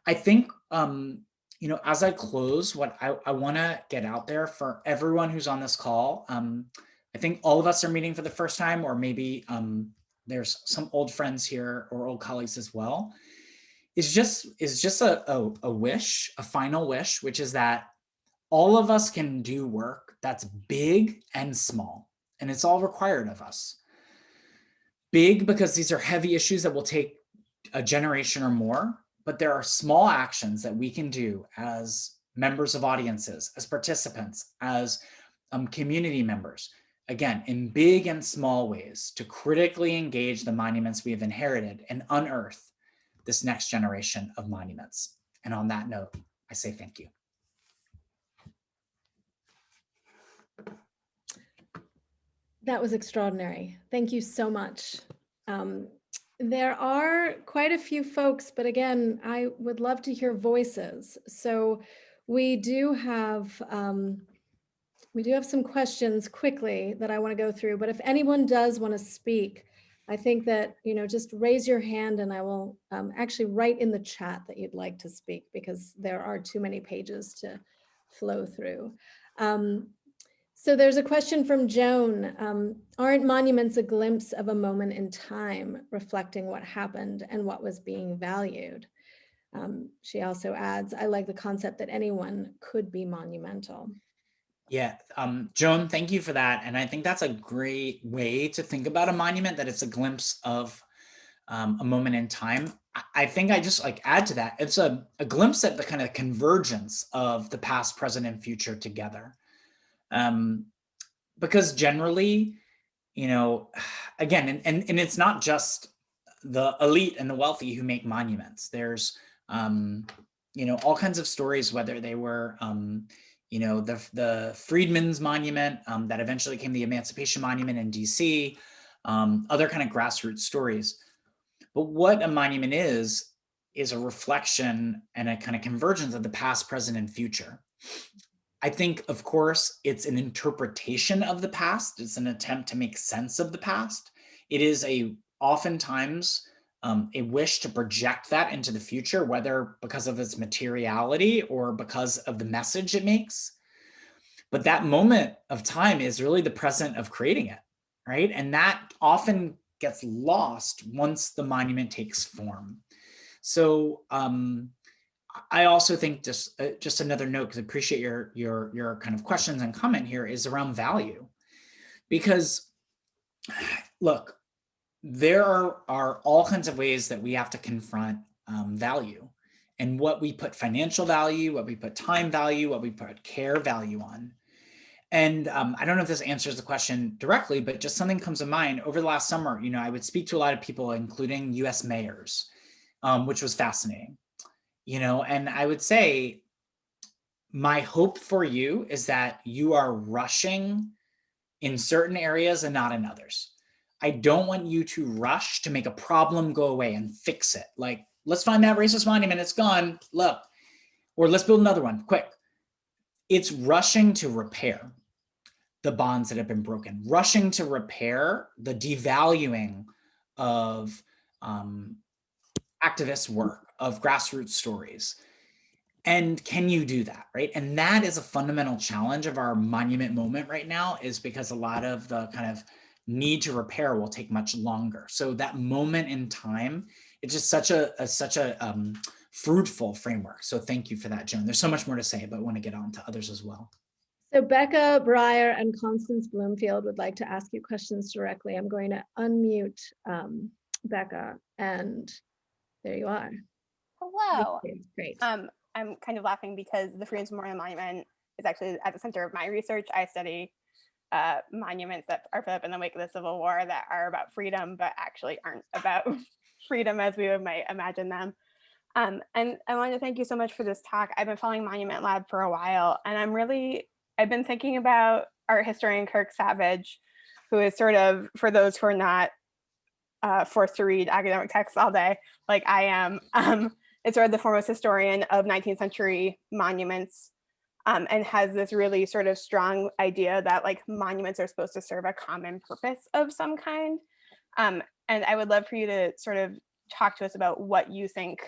S2: I think, as I close, what I want to get out there for everyone who's on this call, I think all of us are meeting for the first time, or maybe there's some old friends here or old colleagues as well, is just a wish, a final wish, which is that all of us can do work that's big and small, and it's all required of us. Big because these are heavy issues that will take a generation or more, but there are small actions that we can do as members of audiences, as participants, as community members, again, in big and small ways, to critically engage the monuments we have inherited and unearth this next generation of monuments. And on that note, I say thank you.
S1: That was extraordinary. Thank you so much. There are quite a few folks, but again, I would love to hear voices. So we do have some questions quickly that I want to go through, but if anyone does want to speak, I think that, just raise your hand and I will actually write in the chat that you'd like to speak, because there are too many pages to flow through. So there's a question from Joan. Aren't monuments a glimpse of a moment in time, reflecting what happened and what was being valued? She also adds, I like the concept that anyone could be monumental.
S2: Yeah, Joan, thank you for that. And I think that's a great way to think about a monument, that it's a glimpse of a moment in time. I think I just add to that. It's a glimpse at the kind of convergence of the past, present, and future together. Because generally, again, and it's not just the elite and the wealthy who make monuments. There's, all kinds of stories, whether they were, the Freedmen's Monument that eventually became the Emancipation Monument in DC, other kind of grassroots stories. But what a monument is a reflection and a kind of convergence of the past, present, and future. I think, of course, it's an interpretation of the past. It's an attempt to make sense of the past. It is oftentimes a wish to project that into the future, whether because of its materiality or because of the message it makes. But that moment of time is really the present of creating it, right? And that often gets lost once the monument takes form. So I also think just another note, because I appreciate your kind of questions and comment here, is around value. Because look, there are all kinds of ways that we have to confront value, and what we put financial value, what we put time value, what we put care value on. And I don't know if this answers the question directly, but just something comes to mind. Over the last summer, I would speak to a lot of people, including US mayors, which was fascinating. And I would say, my hope for you is that you are rushing in certain areas and not in others. I don't want you to rush to make a problem go away and fix it. Like, let's find that racist monument, it's gone, look, or let's build another one, quick. It's rushing to repair the bonds that have been broken, rushing to repair the devaluing of activist work, of grassroots stories. And can you do that, right? And that is a fundamental challenge of our monument moment right now, is because a lot of the kind of need to repair will take much longer. So that moment in time, it's just such a fruitful framework. So thank you for that, Joan. There's so much more to say, but I want to get on to others as well.
S1: So Becca Breyer and Constance Bloomfield would like to ask you questions directly. I'm going to unmute Becca, and there you are.
S3: Hello.
S1: Great.
S3: I'm kind of laughing because the Freedom Memorial Monument is actually at the center of my research. I study monuments that are put up in the wake of the Civil War that are about freedom, but actually aren't about freedom as we might imagine them. And I want to thank you so much for this talk. I've been following Monument Lab for a while, and I've been thinking about art historian Kirk Savage, who is sort of, for those who are not forced to read academic texts all day, like I am, is sort of the foremost historian of 19th century monuments, and has this really sort of strong idea that like monuments are supposed to serve a common purpose of some kind. And I would love for you to sort of talk to us about what you think,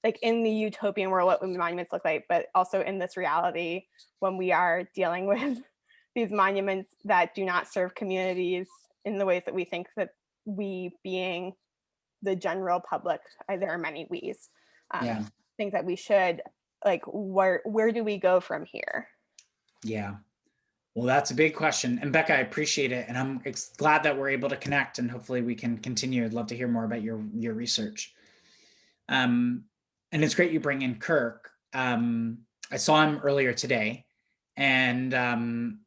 S3: like in the utopian world, what monuments look like, but also in this reality when we are dealing with these monuments that do not serve communities in the ways that we think that we, being the general public, there are many we's, think that we should, like, where do we go from here?
S2: Yeah. Well, that's a big question. And Becca, I appreciate it. And I'm glad that we're able to connect, and hopefully we can continue. I'd love to hear more about your research. And it's great you bring in Kirk. I saw him earlier today, and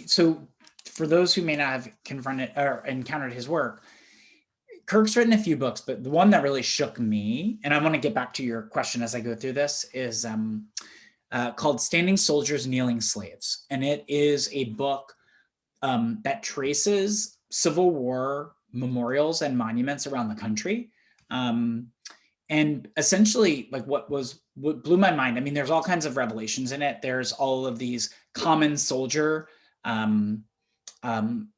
S2: so for those who may not have confronted or encountered his work, Kirk's written a few books, but the one that really shook me, and I want to get back to your question as I go through this, is called Standing Soldiers, Kneeling Slaves. And it is a book that traces Civil War memorials and monuments around the country. And essentially, like what blew my mind, I mean, there's all kinds of revelations in it. There's all of these common soldier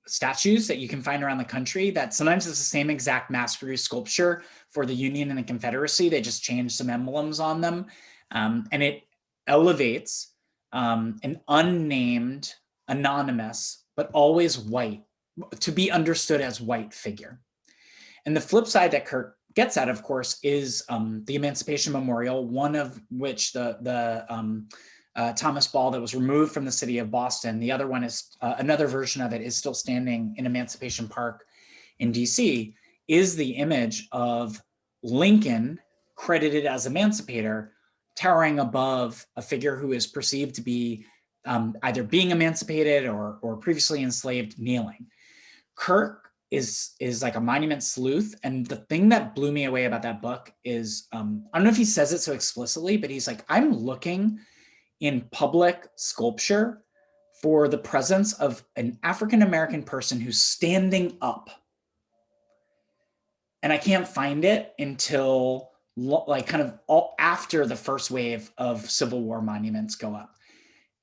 S2: statues that you can find around the country that sometimes it's the same exact mass-produced sculpture for the Union and the Confederacy. They just changed some emblems on them. And it elevates an unnamed, anonymous, but always white, to be understood as white figure. And the flip side that Kirk gets at, of course, is the Emancipation Memorial, one of which the Thomas Ball that was removed from the city of Boston. The other one is another version of it is still standing in Emancipation Park in DC, is the image of Lincoln credited as emancipator, towering above a figure who is perceived to be either being emancipated or previously enslaved, kneeling. Kirk is like a monument sleuth. And the thing that blew me away about that book is, I don't know if he says it so explicitly, but he's like, I'm looking in public sculpture for the presence of an African-American person who's standing up. And I can't find it until like kind of all after the first wave of Civil War monuments go up.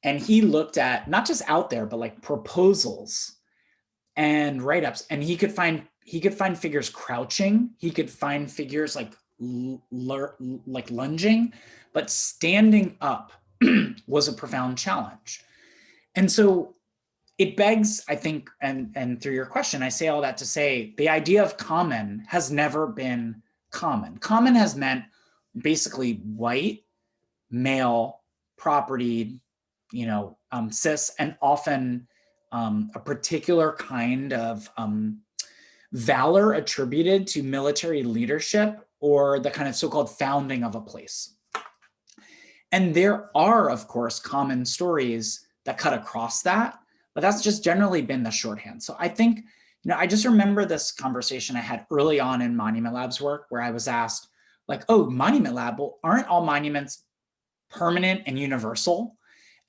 S2: And he looked at not just out there, but like proposals and write-ups, and he could find he could find figures crouching. He could find figures like lunging, but standing up was a profound challenge. And so it begs, I think, and through your question, I say all that to say the idea of common has never been common. Common has meant basically white, male, property, cis, and often a particular kind of valor attributed to military leadership or the kind of so-called founding of a place. And there are, of course, common stories that cut across that, but that's just generally been the shorthand. So I think, I just remember this conversation I had early on in Monument Lab's work where I was asked, like, oh, Monument Lab, well, aren't all monuments permanent and universal?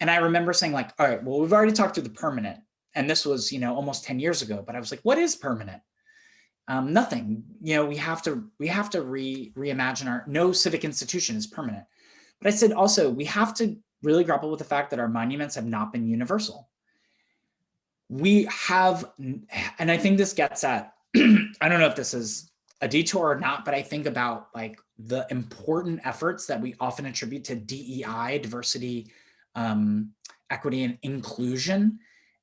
S2: And I remember saying, like, all right, well, we've already talked through the permanent. And this was, almost 10 years ago, but I was like, what is permanent? Nothing. We have to reimagine no civic institution is permanent. But I said also, we have to really grapple with the fact that our monuments have not been universal. We have, and I think this gets at, I don't know if this is a detour or not, but I think about like the important efforts that we often attribute to DEI, diversity, equity, and inclusion.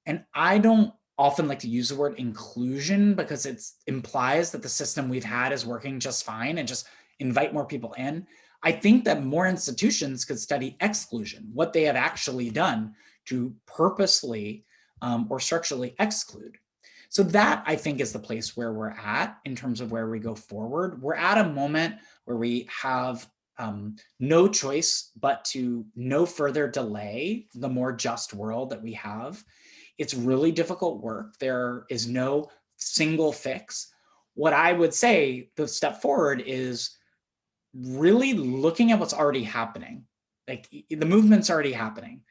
S2: And I don't often like to use the word inclusion because it implies that the system we've had is working just fine and just invite more people in. I think that more institutions could study exclusion, what they have actually done to purposely or structurally exclude. So that, I think, is the place where we're at in terms of where we go forward. We're at a moment where we have no choice but to no further delay the more just world that we have. It's really difficult work. There is no single fix. What I would say, the step forward is really looking at what's already happening. Like the movement's already happening.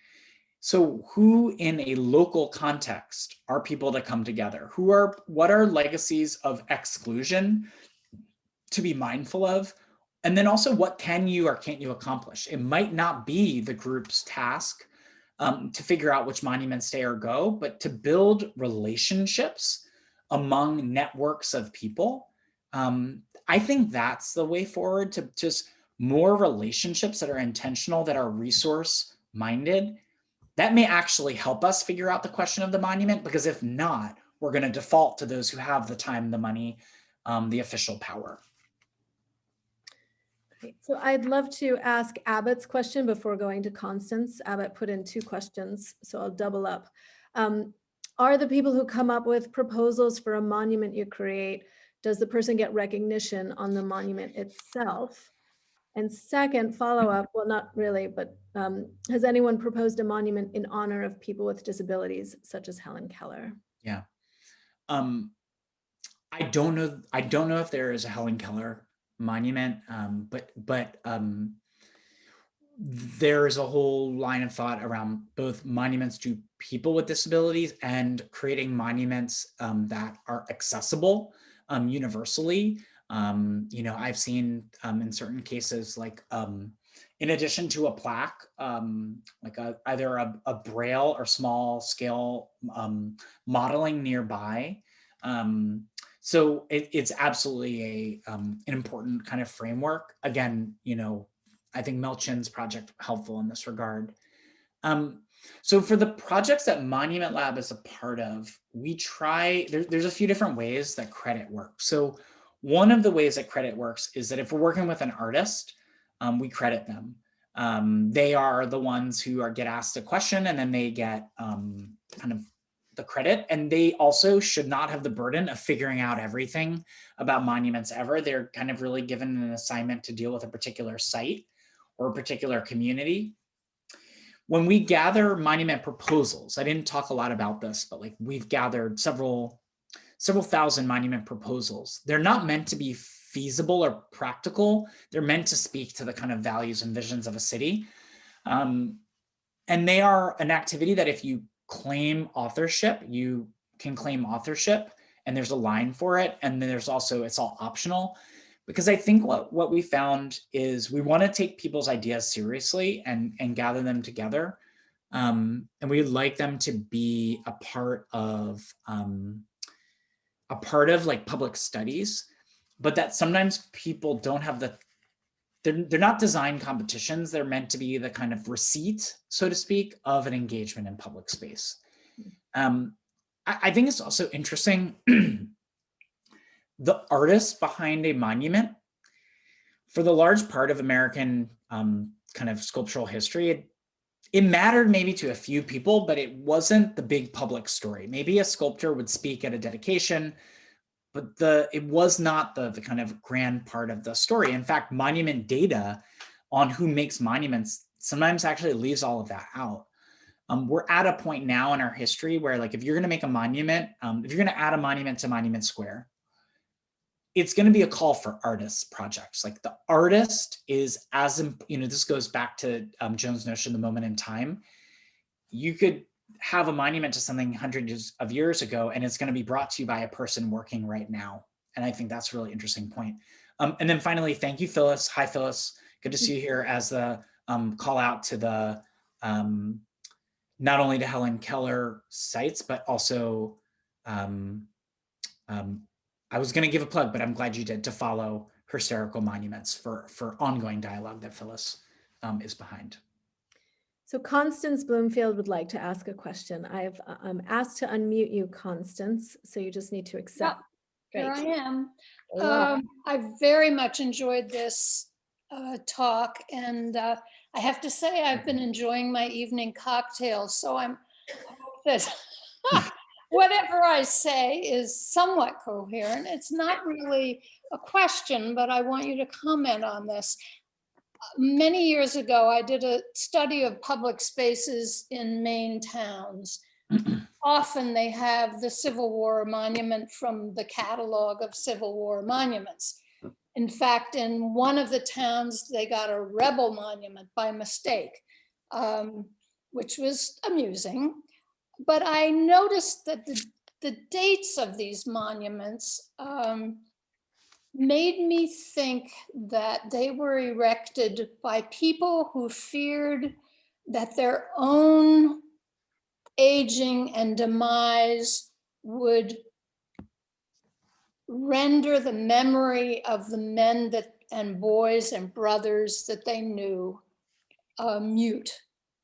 S2: So who in a local context are people to come together? What are legacies of exclusion to be mindful of? And then also what can you or can't you accomplish? It might not be the group's task to figure out which monuments stay or go, but to build relationships among networks of people. I think that's the way forward, to just more relationships that are intentional, that are resource minded. That may actually help us figure out the question of the monument, because if not, we're going to default to those who have the time, the money, the official power.
S1: Great. So I'd love to ask Abbott's question before going to Constance. Abbott put in 2 questions, so I'll double up. Are the people who come up with proposals for a monument you create, does the person get recognition on the monument itself? And second follow-up, well, not really, but has anyone proposed a monument in honor of people with disabilities, such as Helen Keller?
S2: Yeah. I don't know if there is a Helen Keller monument, but there is a whole line of thought around both monuments to people with disabilities and creating monuments that are accessible universally. I've seen in certain cases, like in addition to a plaque, like either a braille or small scale modeling nearby. So it's absolutely an important kind of framework. Again, I think Mel Chin's project helpful in this regard. So for the projects that Monument Lab is a part of, we try, there's a few different ways that credit works. So one of the ways that credit works is that if we're working with an artist, we credit them. They are the ones who get asked a question, and then they get kind of the credit, and they also should not have the burden of figuring out everything about monuments ever. They're kind of really given an assignment to deal with a particular site or a particular community. When we gather monument proposals, I didn't talk a lot about this, but like we've gathered several thousand monument proposals. They're not meant to be feasible or practical. They're meant to speak to the kind of values and visions of a city. And they are an activity that if you claim authorship, you can claim authorship, and there's a line for it. And then there's also, it's all optional. Because I think what we found is we want to take people's ideas seriously and gather them together. And we'd like them to be a part of a part of like public studies, but that sometimes people don't have they're not design competitions. They're meant to be the kind of receipt, so to speak, of an engagement in public space. I think it's also interesting, the artists behind a monument, for the large part of American kind of sculptural history, it mattered maybe to a few people, but it wasn't the big public story. Maybe a sculptor would speak at a dedication, but it was not the kind of grand part of the story. In fact, monument data on who makes monuments sometimes actually leaves all of that out. We're at a point now in our history where, like, if you're going to make a monument, if you're going to add a monument to Monument Square, it's going to be a call for artists projects. Like, the artist is this goes back to Joan's notion, the moment in time. You could have a monument to something hundreds of years ago, and it's going to be brought to you by a person working right now. And I think that's a really interesting point. And then finally, thank you, Phyllis. Hi, Phyllis. Good to see you here as the call out to the, not only to Helen Keller sites, but also, I was going to give a plug, but I'm glad you did, to follow Hysterical Monuments for ongoing dialogue that Phyllis is behind.
S1: So Constance Bloomfield would like to ask a question. I've asked to unmute you, Constance, so you just need to accept.
S4: Yep, here I am.
S1: Wow.
S4: I very much enjoyed this talk, and I have to say I've been enjoying my evening cocktails, so I hope that whatever I say is somewhat coherent. It's not really a question, but I want you to comment on this. Many years ago, I did a study of public spaces in Maine towns. Often they have the Civil War monument from the catalog of Civil War monuments. In fact, in one of the towns, they got a rebel monument by mistake, which was amusing. But I noticed that the dates of these monuments made me think that they were erected by people who feared that their own aging and demise would render the memory of the men and boys and brothers that they knew mute.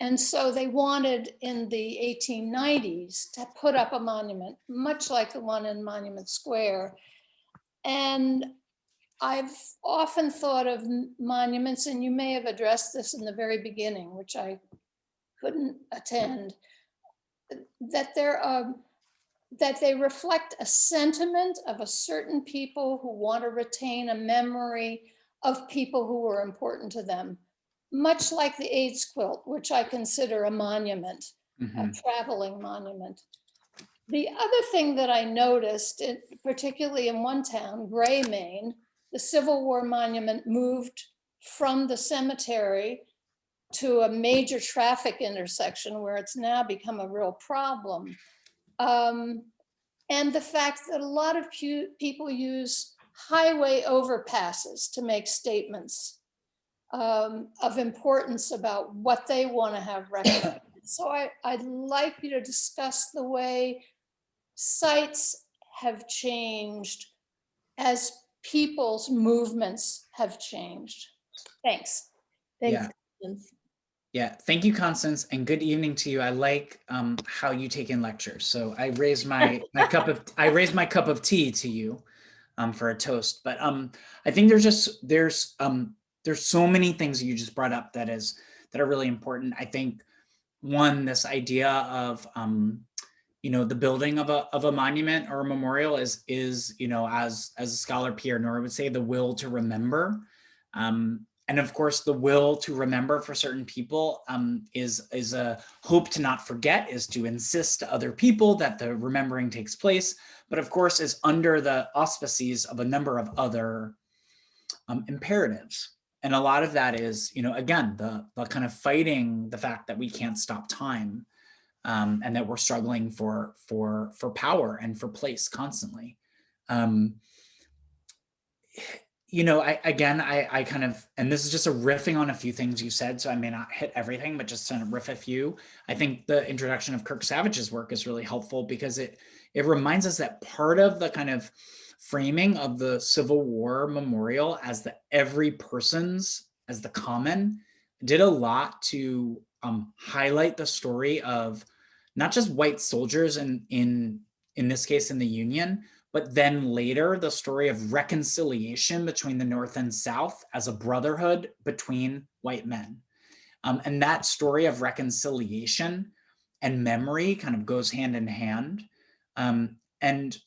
S4: And so they wanted in the 1890s to put up a monument, much like the one in Monument Square. And I've often thought of monuments, and you may have addressed this in the very beginning, which I couldn't attend, that they reflect a sentiment of a certain people who want to retain a memory of people who were important to them, much like the AIDS quilt, which I consider a monument, a traveling monument. The other thing that I noticed, particularly in one town, Gray, Maine, the Civil War monument moved from the cemetery to a major traffic intersection where it's now become a real problem. And the fact that a lot of people use highway overpasses to make statements of importance about what they want to have recognized. So I'd like you to discuss the way sites have changed as people's movements have changed. Thanks.
S1: Thanks,
S2: Yeah.
S1: Constance.
S2: Yeah, thank you, Constance, and good evening to you. I like how you take in lectures. So I raised my cup of tea to you for a toast. But I think there's so many things that you just brought up that are really important. I think one, this idea of the building of a monument or a memorial is as a scholar Pierre Nora would say, the will to remember. And of course, the will to remember for certain people is a hope to not forget, is to insist to other people that the remembering takes place, but of course is under the auspices of a number of other imperatives. And a lot of that is, again, the kind of fighting the fact that we can't stop time and that we're struggling for power and for place constantly. I kind of, and this is just a riffing on a few things you said, so I may not hit everything, but just to riff a few. I think the introduction of Kirk Savage's work is really helpful because it it reminds us that part of the kind of framing of the Civil War memorial as the every person's, as the common, did a lot to highlight the story of not just white soldiers in this case in the Union, but then later the story of reconciliation between the North and South as a brotherhood between white men. And that story of reconciliation and memory kind of goes hand in hand. And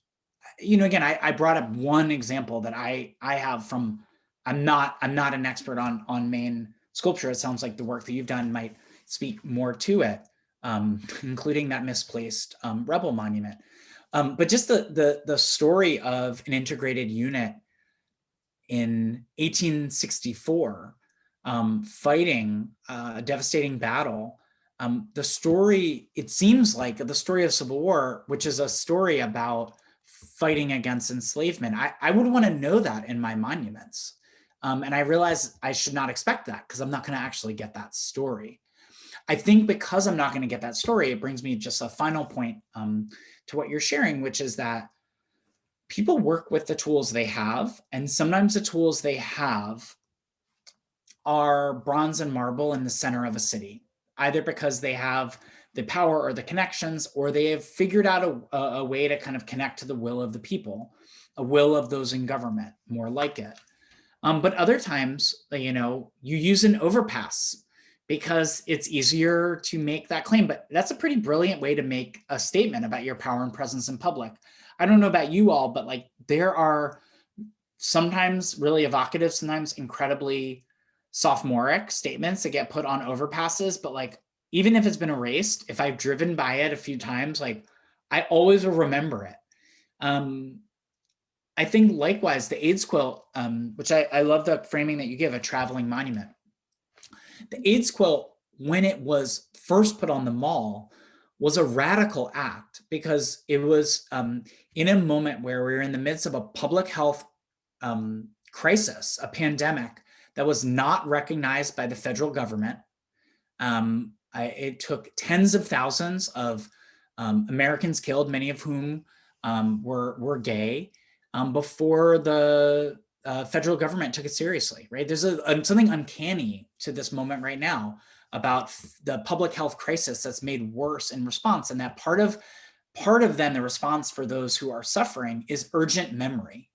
S2: you know, again, I brought up one example that I have from, I'm not an expert on Maine sculpture. It sounds like the work that you've done might speak more to it, including that misplaced rebel monument. But just the story of an integrated unit in 1864 fighting a devastating battle. The story, it seems like the story of Civil War, which is a story about fighting against enslavement, I would want to know that in my monuments. And I realize I should not expect that because I'm not going to actually get that story. I think because I'm not going to get that story, it brings me just a final point to what you're sharing, which is that people work with the tools they have, and sometimes the tools they have are bronze and marble in the center of a city, either because they have the power or the connections, or they have figured out a way to kind of connect to the will of the people, a will of those in government, more like it. But other times, you know, you use an overpass because it's easier to make that claim. But that's a pretty brilliant way to make a statement about your power and presence in public. I don't know about you all, but like there are sometimes really evocative, sometimes incredibly sophomoric statements that get put on overpasses. But like, even if it's been erased, if I've driven by it a few times, like I always will remember it. I think likewise, the AIDS quilt, which I love the framing that you give, a traveling monument. The AIDS quilt, when it was first put on the mall, was a radical act because it was in a moment where we were in the midst of a public health crisis, a pandemic that was not recognized by the federal government. It took tens of thousands of Americans killed, many of whom were gay, before the federal government took it seriously, right? There's something uncanny to this moment right now about the public health crisis that's made worse in response. And that part of then the response for those who are suffering is urgent memory.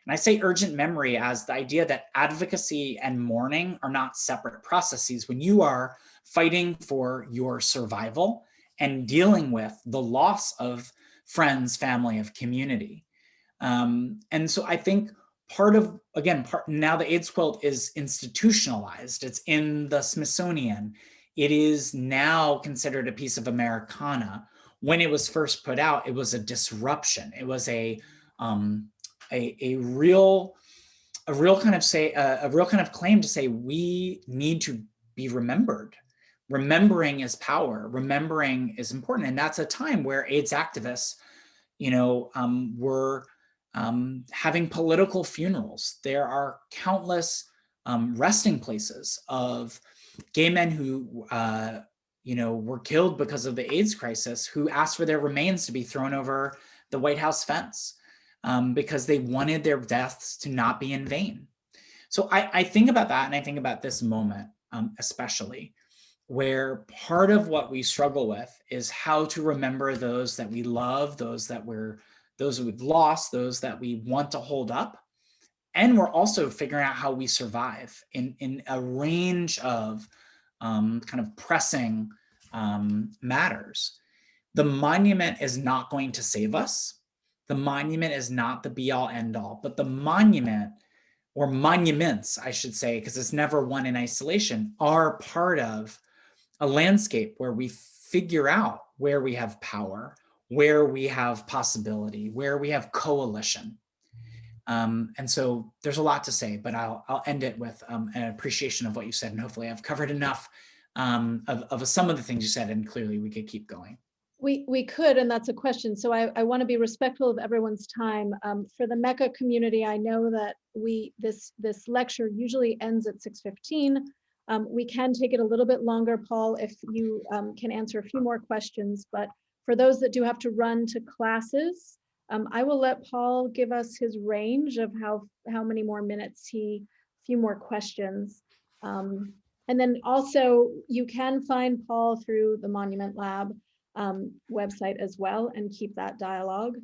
S2: And I say urgent memory as the idea that advocacy and mourning are not separate processes. When you are fighting for your survival and dealing with the loss of friends, family, of community. And so I think now the AIDS quilt is institutionalized. It's in the Smithsonian. It is now considered a piece of Americana. When it was first put out, it was a disruption. It was a real kind of claim to say we need to be remembered. Remembering is power. Remembering is important, and that's a time where AIDS activists, were having political funerals. There are countless resting places of gay men who, were killed because of the AIDS crisis, who asked for their remains to be thrown over the White House fence because they wanted their deaths to not be in vain. So I think about that, and I think about this moment especially, where part of what we struggle with is how to remember those that we love, those that we've lost, those that we want to hold up. And we're also figuring out how we survive in a range of kind of pressing matters. The monument is not going to save us. The monument is not the be all end all, but the monument, or monuments, I should say, because it's never one in isolation, are part of a landscape where we figure out where we have power, where we have possibility, where we have coalition. And so there's a lot to say, but I'll end it with an appreciation of what you said, and hopefully I've covered enough of some of the things you said, and clearly we could keep going.
S1: We could, and that's a question. So I want to be respectful of everyone's time. For the Mecca community, I know that this lecture usually ends at 6:15. We can take it a little bit longer, Paul, if you can answer a few more questions. But For those that do have to run to classes, I will let Paul give us his range of how many more minutes a few more questions. And then also you can find Paul through the Monument Lab website as well and keep that dialogue.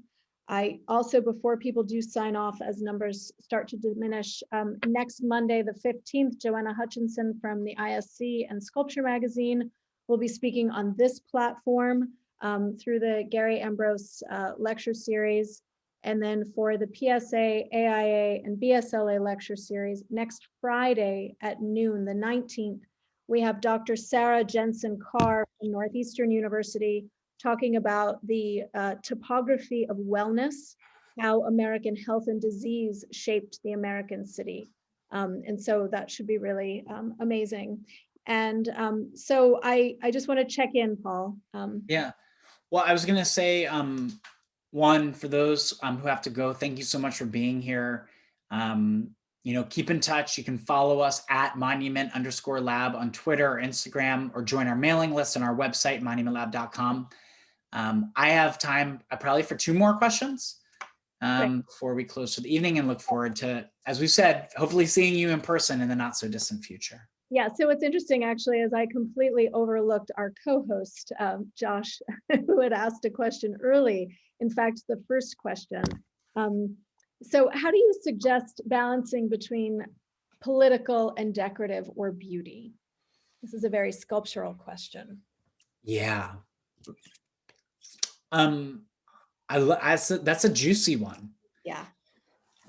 S1: I also, before people do sign off as numbers start to diminish, next Monday, the 15th, Joanna Hutchinson from the ISC and Sculpture Magazine will be speaking on this platform through the Gary Ambrose lecture series. And then for the PSA, AIA, and BSLA lecture series, next Friday at noon, the 19th, we have Dr. Sarah Jensen Carr from Northeastern University talking about the topography of wellness, how American health and disease shaped the American city. And so that should be really amazing. And so I just want to check in, Paul.
S2: Yeah, well, I was going to say, one, for those who have to go, thank you so much for being here. Keep in touch. You can follow us at monument_lab on Twitter or Instagram, or join our mailing list on our website, monumentlab.com. I have time probably for 2 more questions before we close for the evening, and look forward to, as we said, hopefully seeing you in person in the not so distant future.
S1: Yeah, so what's interesting actually is I completely overlooked our co-host, Josh, who had asked a question early. In fact, the first question. So how do you suggest balancing between political and decorative or beauty? This is a very sculptural question.
S2: Yeah. That's a juicy one.
S1: Yeah.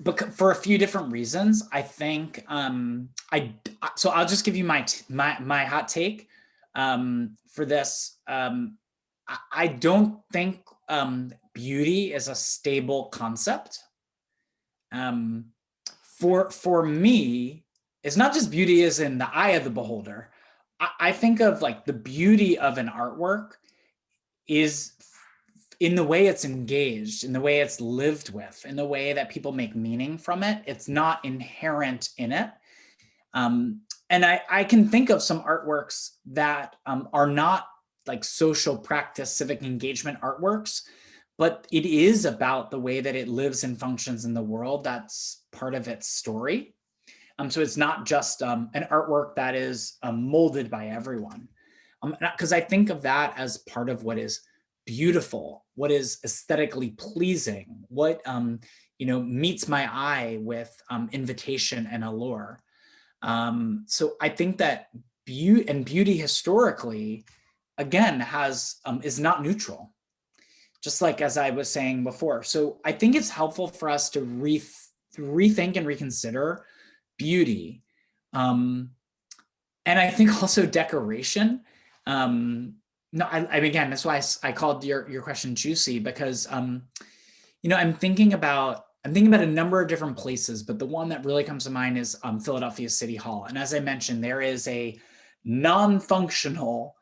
S2: But for a few different reasons. I think so I'll just give you my hot take for this. I don't think beauty is a stable concept. For me, it's not just beauty as in the eye of the beholder. I think of like the beauty of an artwork is in the way it's engaged, in the way it's lived with, in the way that people make meaning from it. It's not inherent in it. And I can think of some artworks that are not like social practice, civic engagement artworks, but it is about the way that it lives and functions in the world. That's part of its story. So it's not just an artwork that is molded by everyone. Because I think of that as part of what is beautiful, what is aesthetically pleasing, what meets my eye with invitation and allure. So I think that beauty historically, again, is not neutral, just like as I was saying before. So I think it's helpful for us to rethink and reconsider beauty, and I think also decoration. Again, that's why I called your question juicy, because I'm thinking about a number of different places, but the one that really comes to mind is Philadelphia City Hall. And as I mentioned, there is a functional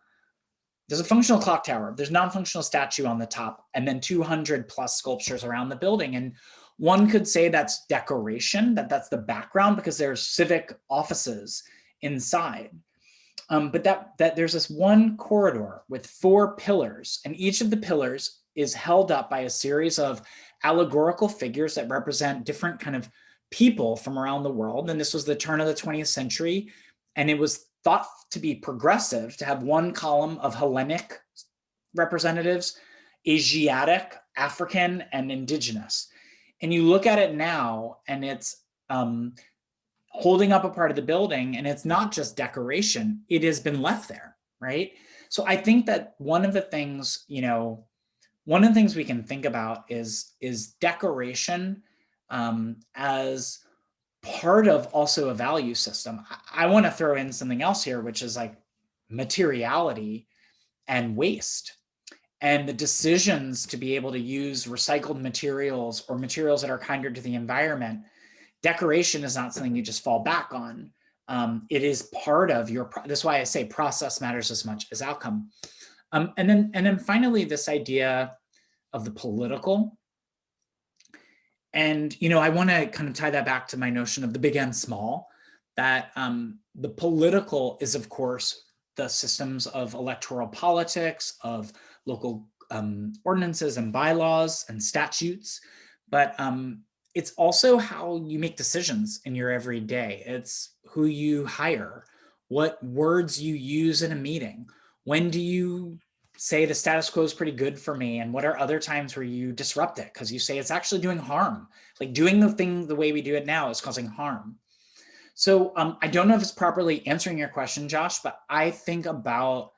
S2: clock tower. There's non-functional statue on the top, and then 200 plus sculptures around the building. And one could say that's decoration, that's the background, because there's civic offices inside. But that there's this one corridor with 4 pillars, and each of the pillars is held up by a series of allegorical figures that represent different kind of people from around the world. And this was the turn of the 20th century. And it was thought to be progressive to have one column of Hellenic representatives, Asiatic, African, and indigenous. And you look at it now, and it's holding up a part of the building, and it's not just decoration, it has been left there, right? So I think that one of the things we can think about is decoration as part of also a value system. I want to throw in something else here, which is like materiality and waste, and the decisions to be able to use recycled materials or materials that are kinder to the environment. Decoration is not something you just fall back on. It is part of that's why I say process matters as much as outcome. And then finally, this idea of the political. And, I want to kind of tie that back to my notion of the big and small, that the political is, of course, the systems of electoral politics, of local ordinances and bylaws and statutes, but it's also how you make decisions in your everyday. It's who you hire, what words you use in a meeting. When do you say the status quo is pretty good for me? And what are other times where you disrupt it because you say it's actually doing harm? Like doing the thing the way we do it now is causing harm. So I don't know if it's properly answering your question, Josh, but I think about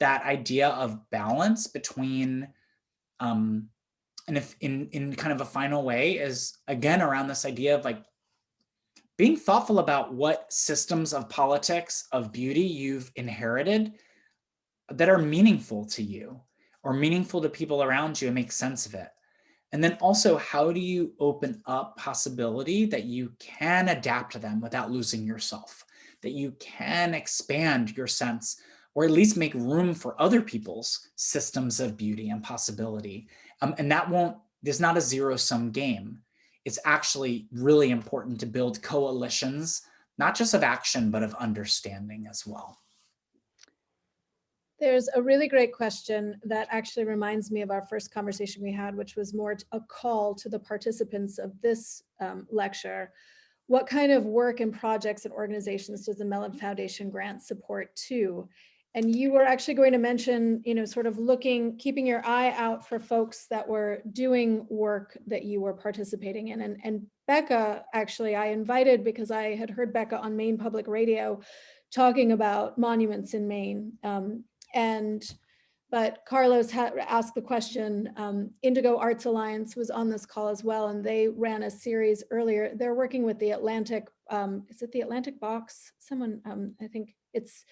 S2: that idea of balance between, and if in kind of a final way, is again around this idea of like being thoughtful about what systems of politics of beauty you've inherited that are meaningful to you or meaningful to people around you and make sense of it. And then also, how do you open up possibility that you can adapt to them without losing yourself, that you can expand your sense or at least make room for other people's systems of beauty and possibility. And that there's not a zero-sum game. It's actually really important to build coalitions, not just of action, but of understanding as well.
S1: There's a really great question that actually reminds me of our first conversation we had, which was more a call to the participants of this lecture. What kind of work and projects and organizations does the Mellon Foundation grant support to? And you were actually going to mention, sort of keeping your eye out for folks that were doing work that you were participating in. And Becca, actually, I invited because I had heard Becca on Maine Public Radio talking about monuments in Maine. But Carlos asked the question, Indigo Arts Alliance was on this call as well, and they ran a series earlier. They're working with the Atlantic, is it the Atlantic Box? Someone, I think it's,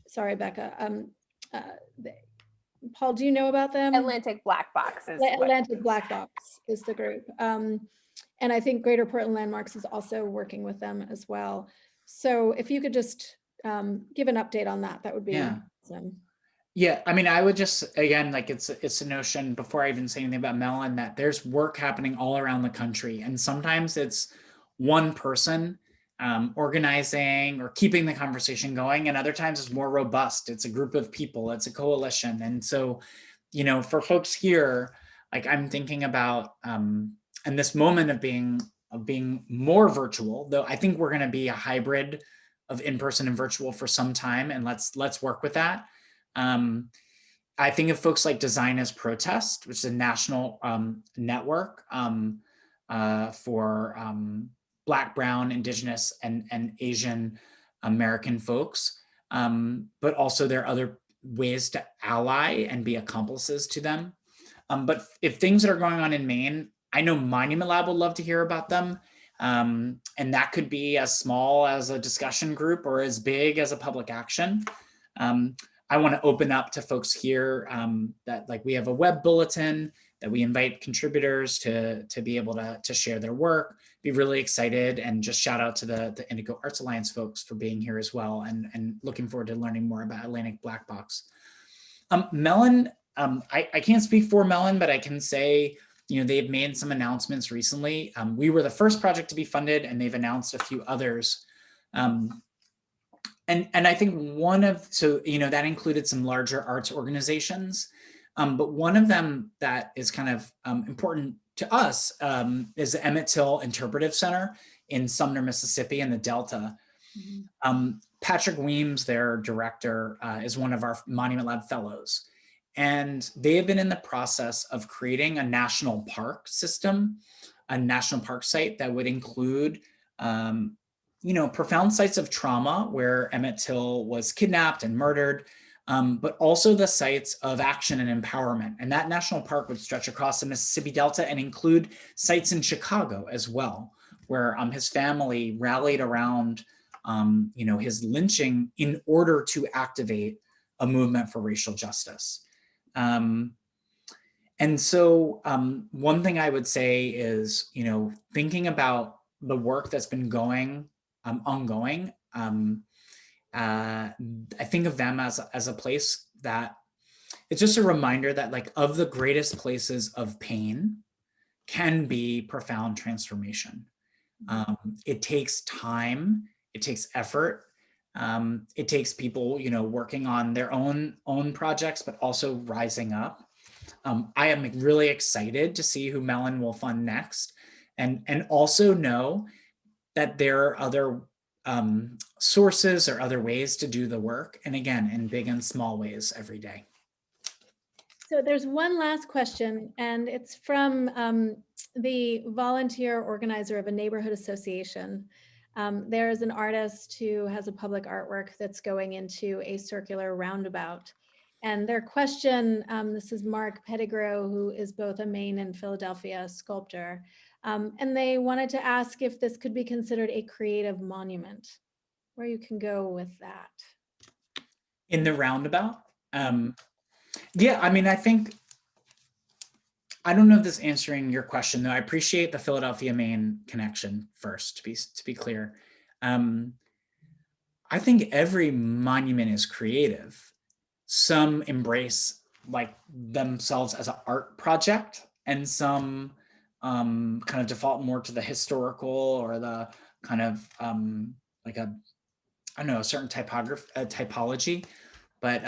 S1: sorry, Becca. Paul, do you know about them?
S3: Atlantic Black Box is
S1: Atlantic Black Box is the group. And I think Greater Portland Landmarks is also working with them as well. So if you could just give an update on that, that would be awesome.
S2: Yeah, I mean, I would just, again, like it's a notion before I even say anything about Mellon, that there's work happening all around the country. And sometimes it's one person organizing or keeping the conversation going. And other times it's more robust. It's a group of people, it's a coalition. And so, for folks here, like I'm thinking about, and this moment of being more virtual, though I think we're going to be a hybrid of in-person and virtual for some time. And let's work with that. I think of folks like Design as Protest, which is a national network for Black, Brown, Indigenous, and Asian American folks. But also there are other ways to ally and be accomplices to them. But if things that are going on in Maine, I know Monument Lab would love to hear about them. And that could be as small as a discussion group or as big as a public action. I want to open up to folks here that like we have a web bulletin that we invite contributors to be able to share their work, be really excited, and just shout out to the Indigo Arts Alliance folks for being here as well, and looking forward to learning more about Atlantic Black Box. Mellon, I can't speak for Mellon, but I can say, they've made some announcements recently. We were the first project to be funded, and they've announced a few others. And I think that included some larger arts organizations, but one of them that is kind of important to us is the Emmett Till Interpretive Center in Sumner, Mississippi, in the Delta. Mm-hmm. Patrick Weems, their director, is one of our Monument Lab fellows. And they have been in the process of creating a national park system, a national park site that would include profound sites of trauma where Emmett Till was kidnapped and murdered, but also the sites of action and empowerment. And that national park would stretch across the Mississippi Delta and include sites in Chicago as well, where his family rallied around, his lynching in order to activate a movement for racial justice. And so one thing I would say is, thinking about the work that's been ongoing, I think of them as a place that it's just a reminder that like of the greatest places of pain can be profound transformation. It takes time, it takes effort, it takes people, working on their own projects, but also rising up. I am really excited to see who Mellon will fund next, and also know that there are other sources or other ways to do the work. And again, in big and small ways every day.
S1: So there's one last question, and it's from the volunteer organizer of a neighborhood association. There is an artist who has a public artwork that's going into a circular roundabout. And their question, this is Mark Pettigrew, who is both a Maine and Philadelphia sculptor. And they wanted to ask if this could be considered a creative monument, where you can go with that.
S2: In the roundabout? Yeah, I mean, I don't know if this is answering your question, though. I appreciate the Philadelphia, Maine connection first, to be clear. I think every monument is creative. Some embrace like themselves as an art project, and some kind of default more to the historical or the kind of like a, I don't know, a certain typology. But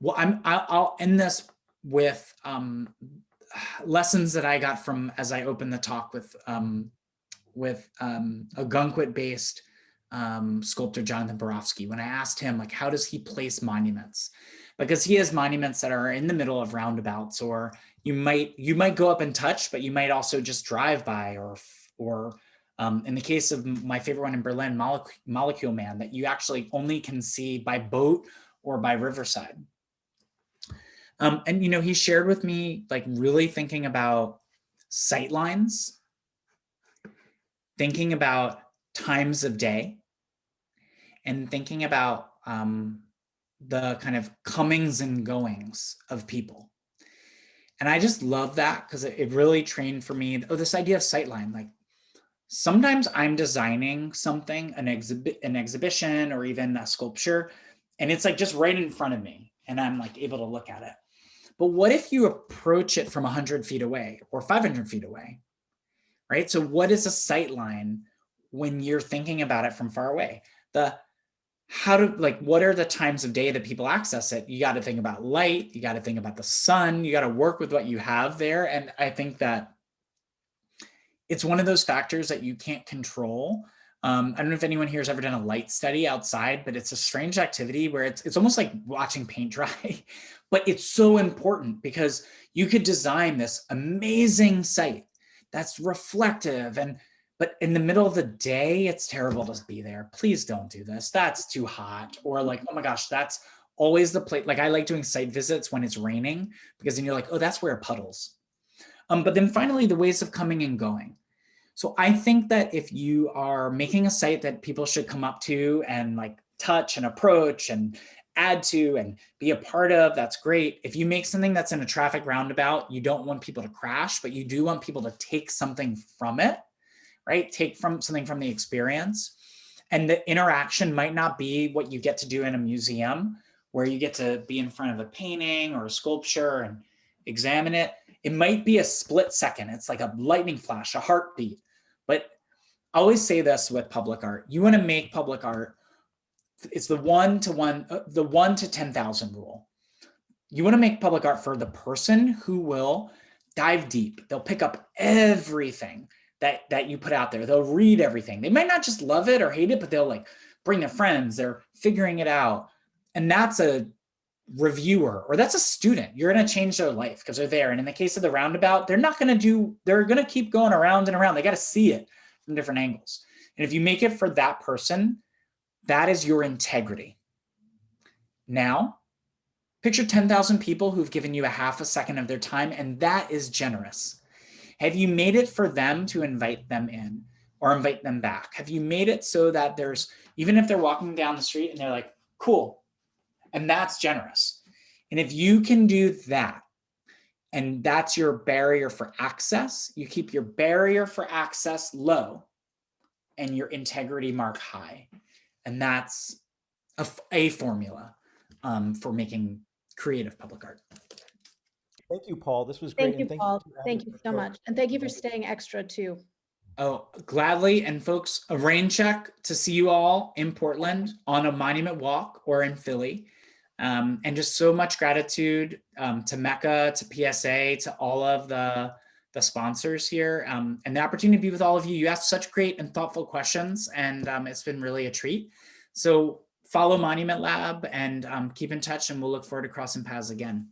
S2: well, I'll end this with lessons that I got from as I opened the talk with a Gunquit-based sculptor, Jonathan Barofsky, when I asked him, like, how does he place monuments? Because he has monuments that are in the middle of roundabouts, or you might go up and touch, but you might also just drive by, or in the case of my favorite one in Berlin, Molecule Man, that you actually only can see by boat or by riverside. And, he shared with me, like, really thinking about sight lines, thinking about times of day, and thinking about the kind of comings and goings of people. And I just love that, because it really trained for me, this idea of sightline. Like, sometimes I'm designing something, an exhibition, or even a sculpture, and it's like just right in front of me, and I'm like able to look at it. But what if you approach it from 100 feet away or 500 feet away, right? So what is a sight line when you're thinking about it from far away? What are the times of day that people access it? You got to think about light, you got to think about the sun, you got to work with what you have there. And I think that it's one of those factors that you can't control. I don't know if anyone here has ever done a light study outside, but it's a strange activity where it's almost like watching paint dry, but it's so important, because you could design this amazing site that's reflective, but in the middle of the day, it's terrible to be there. Please don't do this. That's too hot. Or like, oh my gosh, that's always the place. Like, I like doing site visits when it's raining, because then you're like, oh, that's where it puddles. But then finally, the ways of coming and going. So I think that if you are making a site that people should come up to and like touch and approach and add to and be a part of, that's great. If you make something that's in a traffic roundabout, you don't want people to crash, but you do want people to take something from it, right? Take something from the experience. And the interaction might not be what you get to do in a museum, where you get to be in front of a painting or a sculpture and examine it. It might be a split second. It's like a lightning flash, a heartbeat. But I always say this with public art. You want to make public art, it's the 1 to 10,000 rule. You want to make public art for the person who will dive deep. They'll pick up everything that you put out there. They'll read everything. They might not just love it or hate it, but they'll like bring their friends. They're figuring it out. And that's a reviewer, or that's a student. You're going to change their life because they're there. And in the case of the roundabout, they're going to keep going around and around. They got to see it from different angles. And if you make it for that person, that is your integrity. Now, picture 10,000 people who've given you a half a second of their time, and that is generous. Have you made it for them to invite them in or invite them back? Have you made it so that there's, even if they're walking down the street and they're like, cool, and that's generous. And if you can do that, and that's your barrier for access, you keep your barrier for access low and your integrity mark high. And that's a formula for making creative public art.
S5: Thank you, Paul. This was great.
S1: Thank you, Paul. Thank you so much. And thank you for staying extra too.
S2: Oh, gladly. And folks, a rain check to see you all in Portland on a monument walk or in Philly. And just so much gratitude to Mecca, to PSA, to all of the sponsors here, and the opportunity to be with all of you. You asked such great and thoughtful questions, and it's been really a treat. So follow Monument Lab and keep in touch, and we'll look forward to crossing paths again.